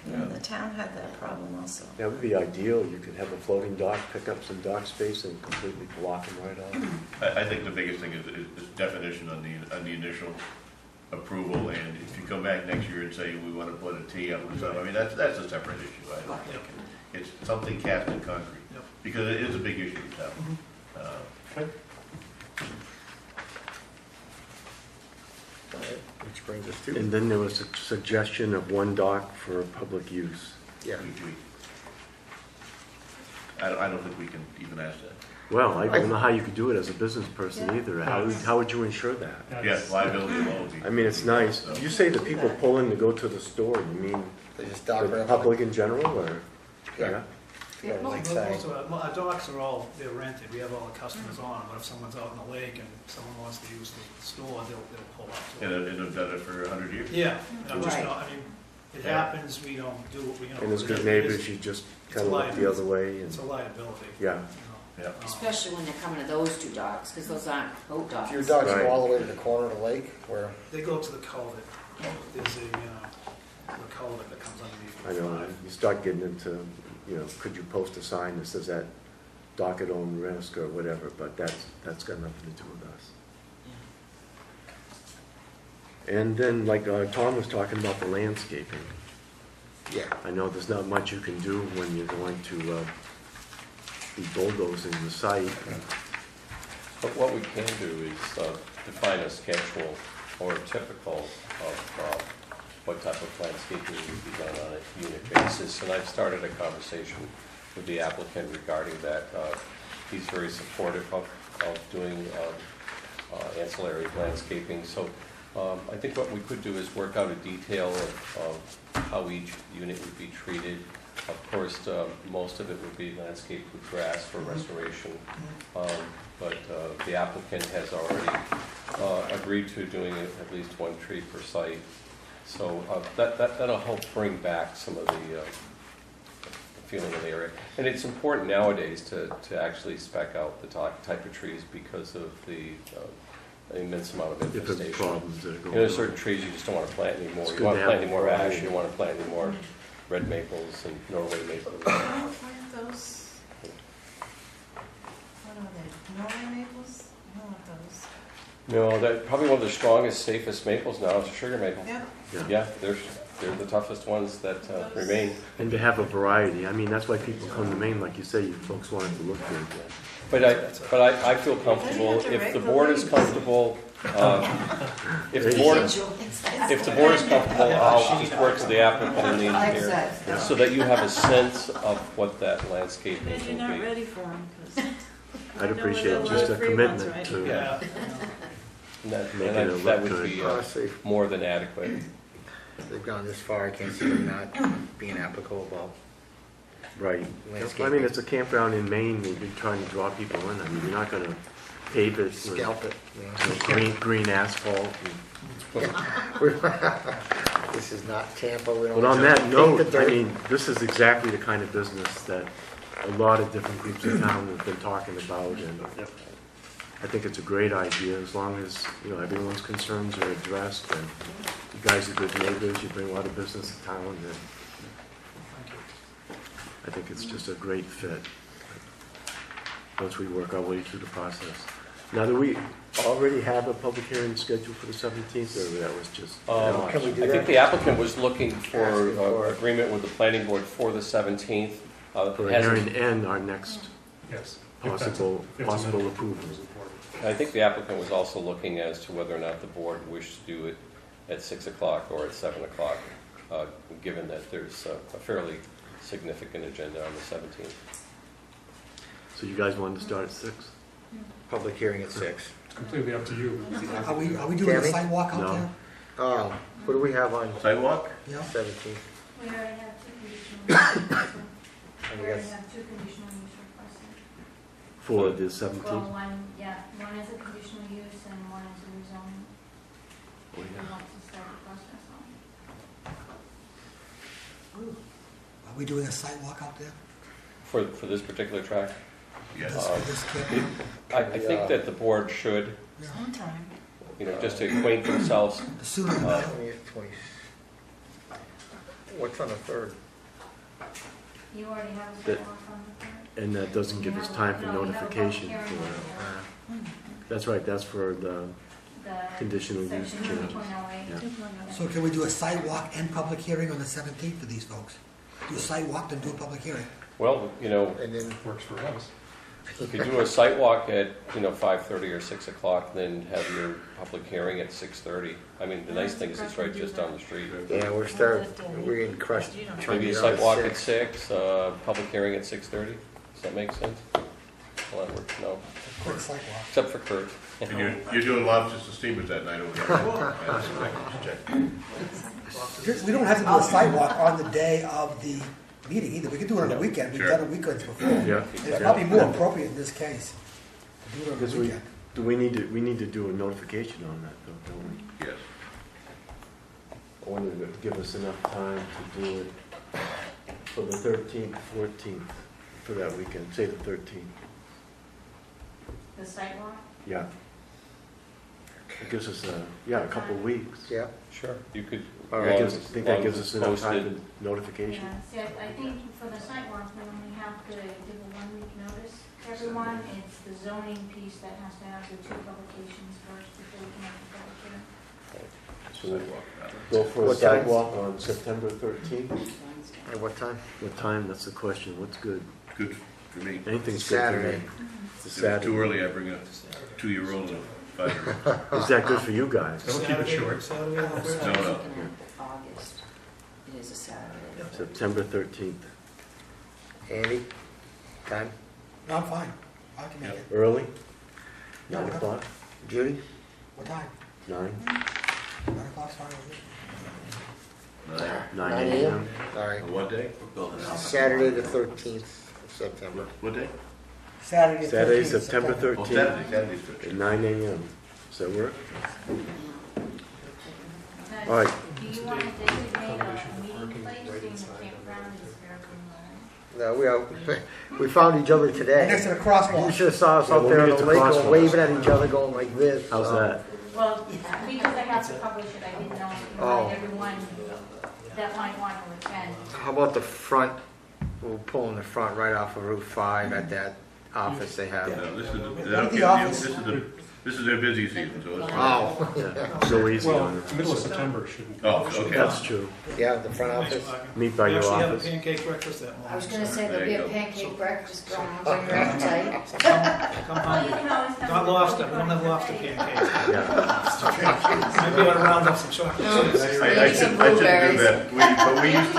Yeah, the town had that problem also. That would be ideal. You could have a floating dock, pick up some dock space and completely block them right off. I think the biggest thing is definition on the initial approval, and if you come back next year and say, we want to put a T up and stuff, I mean, that's a separate issue. I don't think it's something cast in concrete, Yep. because it is a big issue in town. Which brings us to. And then there was a suggestion of 1 dock for public use. Yeah. I don't think we can even ask that. Well, I don't know how you could do it as a business person either. How would you ensure that? Yes, liability alone. I mean, it's nice. You say the people pull in to go to the store, you mean They just dock right the up. public in general, or? Yeah. Yeah, Like Most saying, of our docks are all, they're rented, we have all the customers on them, but if someone's out in the lake and someone wants to use the store, they'll pull up to And it. have done it for 100 years. Yeah, and I'm just Right. not, I mean, it happens, we don't do what we, And as good neighbors, you just kind of look the other way It's and, a liability. yeah. you know. Yeah. Especially when they're coming to those 2 docks, because those aren't boat docks. if your dogs Right. go all the way to the corner of the lake, where, They go to the culvert, there's a culvert that comes underneath. I know, you start getting into you know, could you post a sign that says that dock at own risk or whatever, but that's got nothing to do with us. And then, like Tom was talking about the landscaping. Yeah. I know there's not much you can do when you're going to be bulldozing the site. But what we can do is define a schedule or typical of what type of landscaping would be done on a unit basis. And I've started a conversation with the applicant regarding that. He's very supportive of doing ancillary landscaping. So I think what we could do is work out a detail of how each unit would be treated. Of course, most of it would be landscaped with grass for restoration. But the applicant has already agreed to doing at least one tree per site. So that'll help bring back some of the feeling of the area. And it's important nowadays to actually spec out the type of trees because of the immense amount of Different infestation. problems that are going There's on. certain trees you just don't want to plant anymore. It's You good want to to plant have any more variety. ash, you want to plant any more red maples and Norway maples. I don't plant those. What are they? Norway maples? I don't want those. No, that probably one of the strongest, safest maples now is a sugar maple. Yeah. Yeah, they're the toughest ones that remain. And to have a variety, I mean, that's why people come to Maine, like you say, you folks want it to look good. But I feel comfortable, if the board is comfortable, if the board is comfortable, I'll just work with the applicant and the engineer so that you have a sense of what that landscape is You're going not to be. ready for them, because I'd appreciate just a commitment to Yeah. And making it look that would good. be Honestly, more than adequate. they've gone this far, I can't see them not being applicable about Right. landscaping. I mean, it's a campground in Maine, we've been trying to draw people in. I mean, you're not gonna pave it with Scalp it, you know. green asphalt. This is not Tampa, we don't. But on that paint the note, I dirt. mean, this is exactly the kind of business that a lot of different groups in town have been talking about, and I think it's a great idea, as long as, you know, everyone's concerns are addressed, and you guys are good neighbors, you bring a lot of business to town, and I think it's just a great fit, once we work our way through the process. Now, do we already have a public hearing scheduled for the 17th, or that was just? Can we do I that? think the applicant was looking for Asking for- agreement with the planning board for the 17th. For a Hasn't- hearing and our next Yes. possible approval. I think the applicant was also looking as to whether or not the board wished to do it at 6 o'clock or at 7 o'clock, given that there's a fairly significant agenda on the 17th. So you guys wanted to start at 6? Public hearing at 6. It's completely up to you. Are we doing a Tammy? sidewalk out No. there? What do we have on Sidewalk? Yeah. 17th? We already have two conditional use. And We we already got- have two conditional use requested. For the Well, 17th? one is a conditional use and one is a rezoning. Oh, We yeah. want to start the process on. Are we doing a sidewalk out there? For this particular track, Yes. This campground? I think that the board should, sometime. just to acquaint themselves. The sooner the better. 20th, 20th. What's on the 3rd? You already have a That- sidewalk on the third? And that doesn't give us time for No, you have a notification public hearing for, on that's right, that's for the, the conditional use section changes. 2.08. Yeah. So can we do a sidewalk and public hearing on the 17th for these folks? Do a sidewalk, then do a public hearing? Well, And then Works for us. if you do a site walk at, 5:30 or 6 o'clock, then have your public hearing at 6:30. I mean, the nice thing is it's right just down the street. yeah, we're in crust. Maybe a site walk at 6, public hearing at 6:30. Does that make sense? Well, that works, no, Quick sidewalk. except for Kurt. And you're doing lobsters to steamers that night over there. That's exactly what check. We don't have to do a sidewalk on the day of the meeting either. We could do it on the weekend. We've Sure. done it weekends before. Yeah. It's probably more appropriate in this case. to Do it on Because the weekend. we need to do a notification on that, though, don't we? Yes. I wanted to give us enough time to do it for the 13th, 14th, for that weekend, say the 13th. The sidewalk? Yeah. It gives us a couple of weeks. Yeah. Sure. You could, All I right. think that gives us enough time Posted. for notification. Yeah, see, I think for the sidewalk, we only have to give a 1 week notice to everyone. It's the zoning piece that has to have the 2 publications first before we can have the public hearing. So go for a What time? sidewalk on September 13th. At what time? What time? That's the question. What's good? Good for me. Anything's good for me. Saturday. It's a If it's Saturday. too early, I bring a 2-year-old and a 5-year-old. Is that good for you guys? Don't keep it short. Saturday, No, no. Looking at August, it is a Saturday. September 13th. Andy? Time? No, I'm fine. I can make it. Early? No, 9 o'clock? Judy? What time? 9? 9 o'clock's fine with me. 9 9 a.m. All right. On what day? Saturday the 13th of September. What day? Saturday, the Saturday, 13th of September Oh, 13th Saturday's good. at 9 a.m. Does that work? Now, All right. do you want to designate a meeting place being the campground is very No, we found each other Right today. next to the You crosswalk. should have saw us Yeah, out we'll there on meet the at the lake crosswalks. going, waving at each other going like this. How's that? Well, because I have to publish it, I didn't know if you Oh. wanted everyone that might want to attend. How about the front? We'll pull in the front right off of Route 5 at that office they have. No, this is, Go to the office. this is their busy season, so it's. Oh, Yeah, so easy Well, on it. middle of September shouldn't. Oh, okay. That's true. yeah, the front office. Meet by We your actually have a office. pancake breakfast that morning. I was gonna say There there'll be you a go. pancake breakfast going on, bring your appetite. Come Well, you hungry. can always have. Not lobster, we don't have lobster pancakes. Yeah. Maybe I ought to round up some chocolate chips. I shouldn't do that. But we used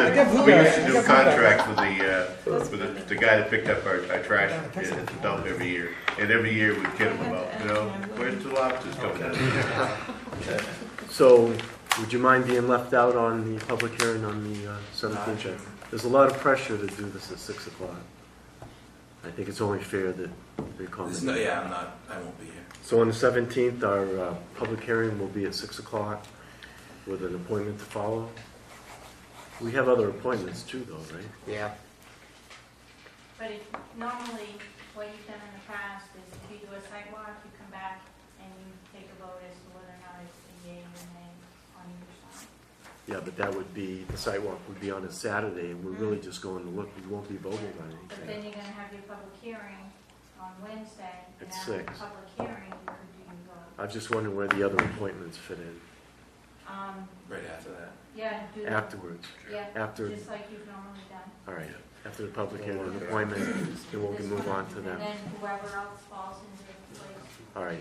to do contracts with the guy that picked up our trash at the dump every year. And every year we'd kid him about, where's the lobsters coming in? So, would you mind being left out on the public hearing on the 17th? There's a lot of pressure to do this at 6 o'clock. I think it's only fair that they comment. I won't be here. So on the 17th, our public hearing will be at 6 o'clock with an appointment to follow. We have other appointments too, though, right? Yeah. But if, normally, what you've done in the past is if you do a sidewalk, you come back and you take a vote as to whether or not it's a yea or nay on your side. Yeah, but that would be, the sidewalk would be on a Saturday, and we're really just going to look, we won't be voting on But anything. then you're gonna have your public hearing on Wednesday, and At after the 6. public hearing, you could do your vote. I was just wondering where the other appointments fit in Right after that. Yeah, do that, afterwards. yeah, After, just like you've normally done. all right, after the public hearing and appointment, then we'll move on to them. And then whoever else falls into place. All right.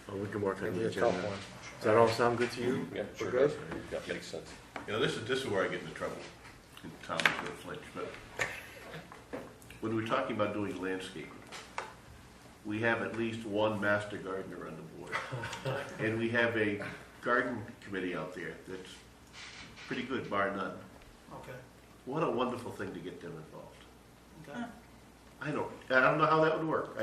Well, we can work on Maybe the a tough agenda. one. Does that all sound good to you? Yeah, We're sure good? does. Yeah, makes sense. This is where I get into trouble. And Tom's gonna flinch, but when we're talking about doing landscaping, we have at least one master gardener on the board. And we have a garden committee out there that's pretty good, bar none. Okay. What a wonderful thing to get them involved. Okay. I don't know how that would work.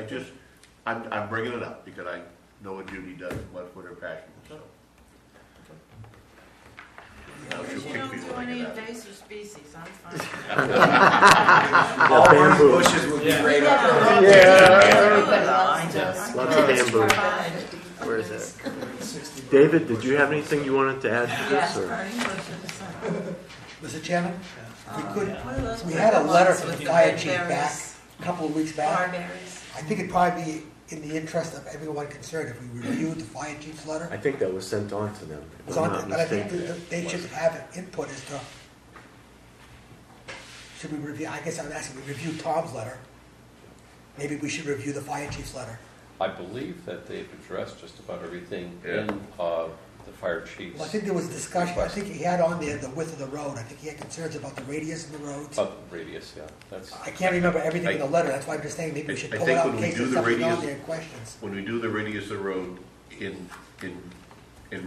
I'm bringing it up because I know what Judy does and what her passion is, so. Now she'll You kick don't people do like any that. invasive species, I'm fine. Yeah, bamboo. Bushes would be Yeah. great up there. Yeah. Lots of bamboo. Where is it? David, did you have anything you wanted to add to this, or? Mr. Chairman, we could, we had a letter from the fire chief back, a couple of weeks back. I think it'd probably be in the interest of everyone concerned if we reviewed the fire chief's letter. I think that was sent on to them, if It's I'm on, not but I think mistaken. they should have input as to, should we review, I guess I'm asking, we review Tom's letter. Maybe we should review the fire chief's letter. I believe that they've addressed just about everything Yeah. in the fire chief's. Well, I think there was discussion, I think he had on there the width of the road. I think he had concerns about the radius of the roads. Radius, yeah, that's. I can't remember everything in the letter, that's why I'm just saying maybe we should I pull it think out when in we case do there's the something on radius- there and questions. When we do the radius of the road in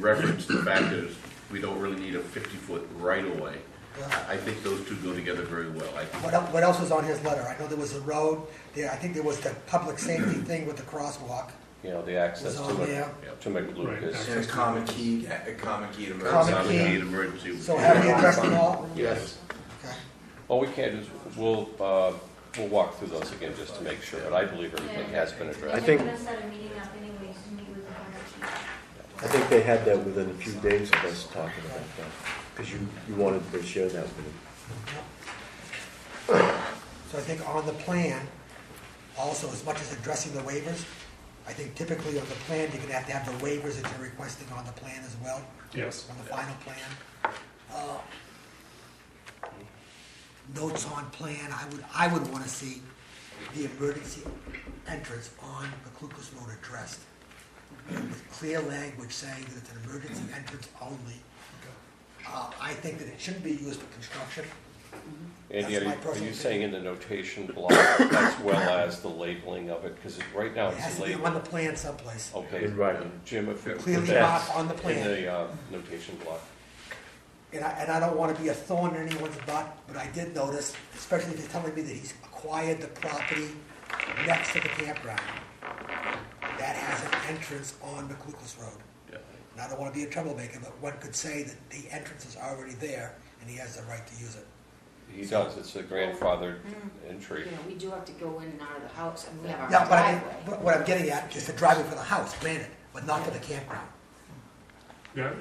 reference to the fact that we don't really need a 50-foot right-of-way, Yeah. I think those two go together very well. I think What else was on his letter? I know there was a road, there, I think there was the public safety thing with the crosswalk. The access Was on there. to McLucas. And a common key to Common emergency. Common key. key and emergency. So have we addressed them all? Yes. Okay. All we can do is we'll walk through those again just to make sure, but I believe everything has been addressed. I think- They're gonna set a meeting up anyways to meet with the fire chief. I think they had that within a few days of us talking about that, because you wanted to share that with them. So I think on the plan, also, as much as addressing the waivers, I think typically on the plan, you're gonna have to have the waivers that you're requesting on the plan as well. Yes. On the final plan. Notes on plan, I would wanna see the emergency entrance on McClucas Road addressed. With clear language saying that it's an emergency entrance only. I think that it shouldn't be used for construction. Andy, That's my are personal you opinion. saying in the notation block as well as the labeling of it? Because right now It has it's to be on labeled. the plan someplace. Okay, In writing. Jim, if you put Clearly that marked on the in plan. the notation block. And I don't want to be a thorn in anyone's butt, but I did notice, especially if he's telling me that he's acquired the property next to the campground, that has an entrance on McClucas Road. Yeah. And I don't want to be a troublemaker, but one could say that the entrance is already there and he has the right to use it. He does, it's a grandfathered entry. You know, we do have to go in and out of the house, and we have our Yeah, but I mean, driveway. what I'm getting at is the driveway for the house, granted, but not for the campground. Yeah,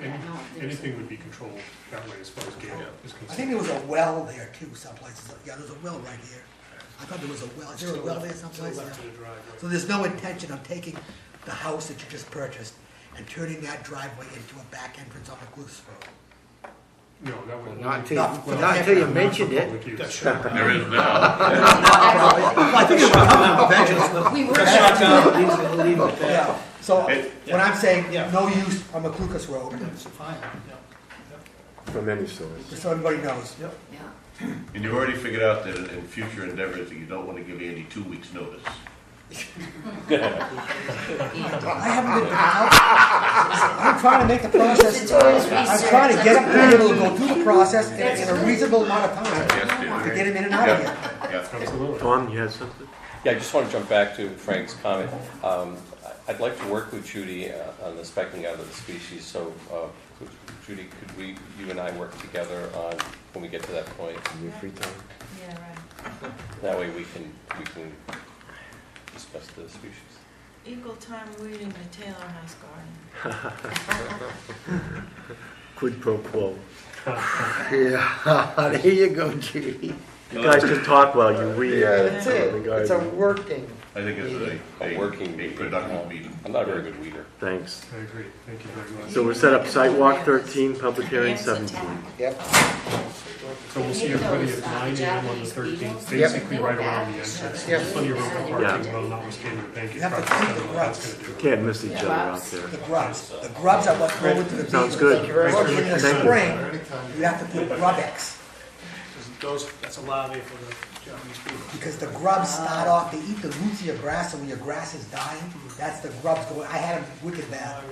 anything would be controlled that way as far as gate is I think concerned. there was a well there too, some places. Yeah, there's a well right here. I thought there was a well. Is there a well there someplace? To the left of the driveway. So there's no intention of taking the house that you just purchased and turning that driveway into a back entrance on the Goose Road. No, that would. Not until Not for you, the not until you campground, mentioned it. Public use. There is now. Well, I think it will come eventually. We were Shut down, leave it there. Yeah, so when I'm saying Yeah. no use on the Clucas Road, That's fine, yeah. From any source. just so everybody knows. Yep. Yeah. And you've already figured out that in future endeavors, that you don't want to give Andy 2 weeks' notice. I haven't been out. I'm trying to make the process, I'm trying to get him able to go through the process in a reasonable amount of time Yes, to get him in and out of here. Yeah. Absolutely. Tom, you had something? Yeah, I just want to jump back to Frank's comment. I'd like to work with Judy on the specking out of the species, so Judy, could you and I work together on, when we get to that point? In your free time? Yeah, right. That way we can discuss the species. Equal time weeding the Taylor House garden. Quid pro quo. Yeah, there you go, Judy. You guys can talk while you read. Yeah, that's the it. It's a garden. working. I think it's a Working productive meeting. I'm not a very good weeder. Thanks. I agree. Thank you very much. So we're set up sidewalk 13, public hearing 17. Yep. So we'll see everybody at 9 a.m. on the 13th, basically right around the entrance. Yep. Plenty of room for Yeah. parking, well, notwithstanding the bank. You have to keep the grubs. Can't miss each other out there. The grubs. The grubs are what go into the beetles. Sounds good. Thank you very much. In the Thank you. spring, you have to put grub-X. That's a larvae for the Japanese people. Because the grubs start off, they eat the roots of your grass, and when your grass is dying, that's the grubs going. I had them wicked bad.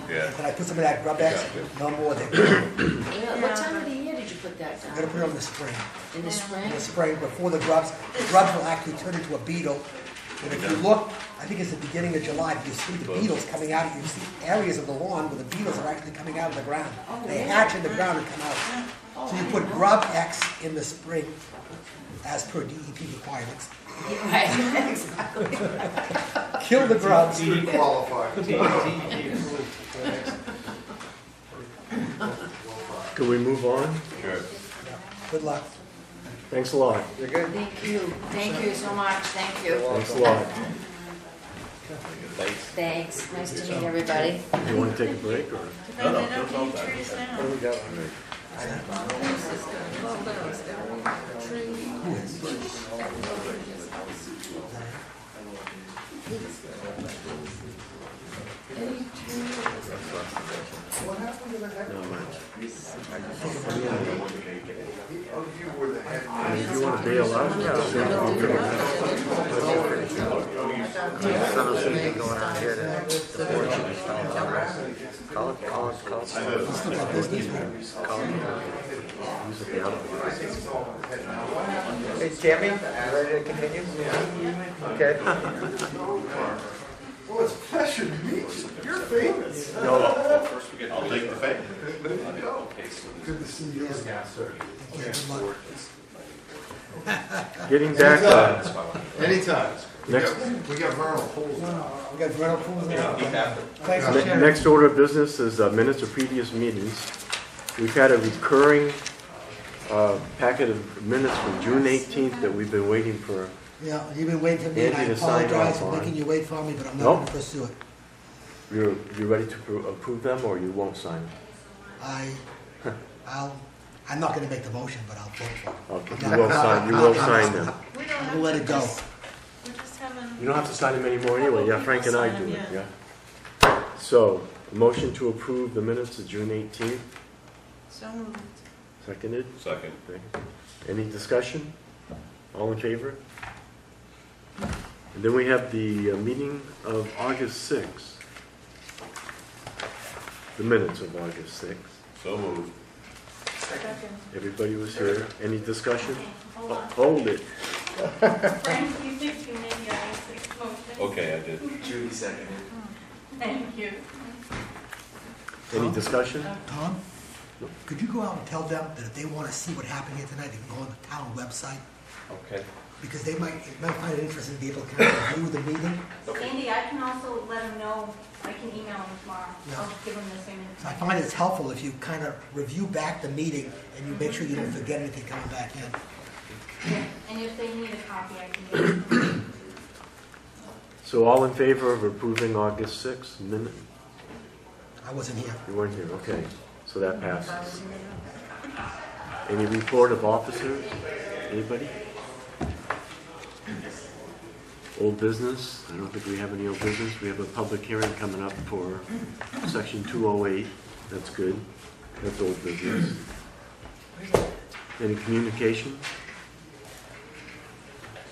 Yeah. When I put some of that grub X, no more. They're Yeah, what time of the year did you put that gonna down? put it in the spring. In the spring? In the spring, before the grubs will actually turn into a beetle. And if you look, I think it's the beginning of July, you see the beetles coming out, you see areas of the lawn where the beetles are actually coming out of the ground. They hatch in the ground and come out. So you put grub X in the spring, as per DEP requirements. Yeah, right, exactly. Kill the grubs. Can we move on? Sure. Good luck. Thanks a lot. You're good? Thank you. Thank you so much. Thank you. Thanks a lot. Thanks. Thanks. Nice to meet everybody. You want to take a break or? They don't need trees now. What do we got? Not much. I mean, if you want to bail out, Some of them going out here to the board. Call it. Hey, Tammy, you ready to continue? Okay. Well, it's a pleasure to meet you. You're famous. I'll take the fame. Good to see you. getting back on. Anytime. Next, We got vernal pools. We got rental pools. Thanks, ne- Chairman. next order of business is minutes of previous meetings. We've had a recurring packet of minutes from June 18th that we've been waiting for. Yeah, you've been waiting for me, and I Andy to sign apologize off for on. making you wait for me, but I'm not Nope. going to pursue it. You ready to approve them, or you won't sign? I'm not going to make the motion, but I'll vote for it. Okay, you will sign, you will sign them. We don't have We'll let to it go. We're just having. You don't have to sign them anymore anyway, yeah, Frank and I do it, yeah. So, a motion to approve the minutes of June 18th, So moved. seconded? Second. Any discussion? All in favor? And then we have the meeting of August 6th. The minutes of August 6th. So moved. Second. Everybody was here. Any discussion? Hold on. Hold it. Frank, you think you made your motion? Okay, I did. Judy seconded. Thank you. Any discussion? Tom, could you go out and tell them that if they want to see what happened here tonight, they can go on the town website? Okay. Because it might find it interesting to be able to kind of view the meeting. Andy, I can also let him know, I can email him tomorrow. Yeah. I'll give him the same So I information. find it's helpful if you kind of review back the meeting and you make sure you don't forget anything coming back in. Yeah, and if they need a copy, I can give it to them. So all in favor of approving August 6th minute? I wasn't here. You weren't here, okay. So that passes. Any report of officers? Anybody? Old business? I don't think we have any old business. We have a public hearing coming up for section 208. That's good. That's old business. Any communication?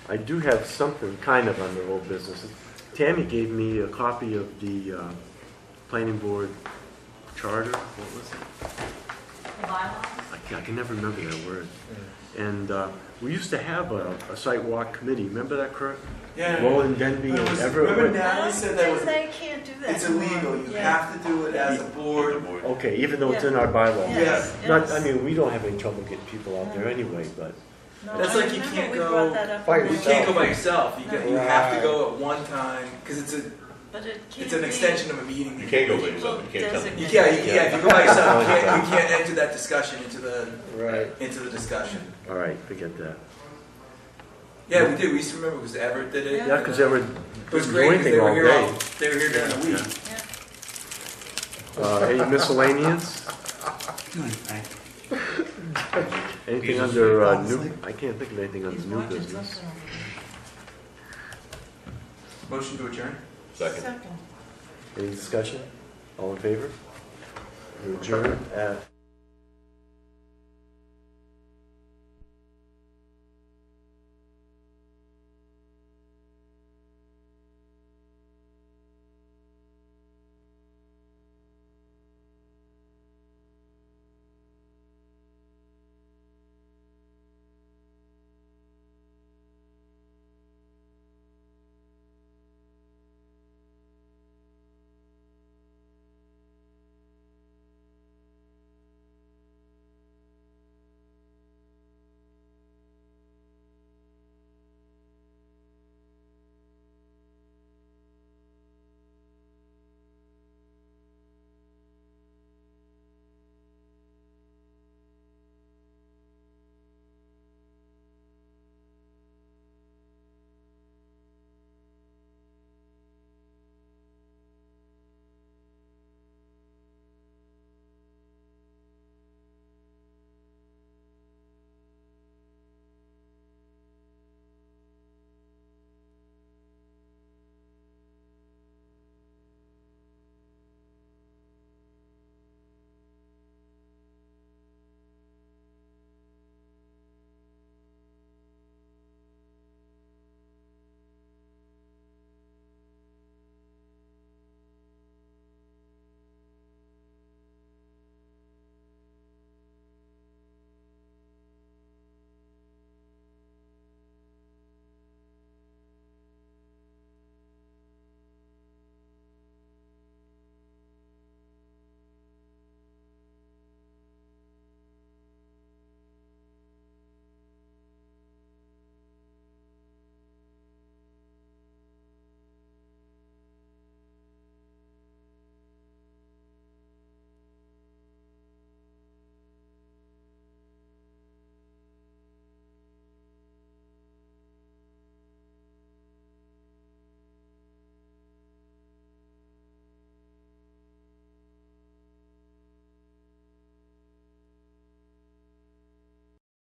I do have something kind of under old business. Tammy gave me a copy of the planning board charter. What was it? The bylaws? I can never remember that word. And we used to have a site walk committee. Remember that, Kurt? Yeah. Roland, Denby, and Remember everyone. Natalie said that was, They can't do that. it's illegal, you have to do it as a board. Okay, even though it's in our bylaws. Yes, Not, yes. I mean, we don't have any trouble getting people out there anyway, but No, That's I like you remember can't we go brought that up by in the- You can't go by yourself, you have to go at one time, because But it can't it's an be- extension of a meeting. You can't go by yourself, you can't tell them. You can't, if you go by yourself, you can't enter that discussion into the discussion. all right, forget that. Yeah, we did, we used to remember, because Everett did it. Yeah, because they were It was doing great, because anything they all were here day. they were here during the week. Any miscellaneous? Anything under new, I can't think of anything under He's new watching business. something over Motion to adjourn? there. Second. Second. Any discussion? All in favor? We adjourn at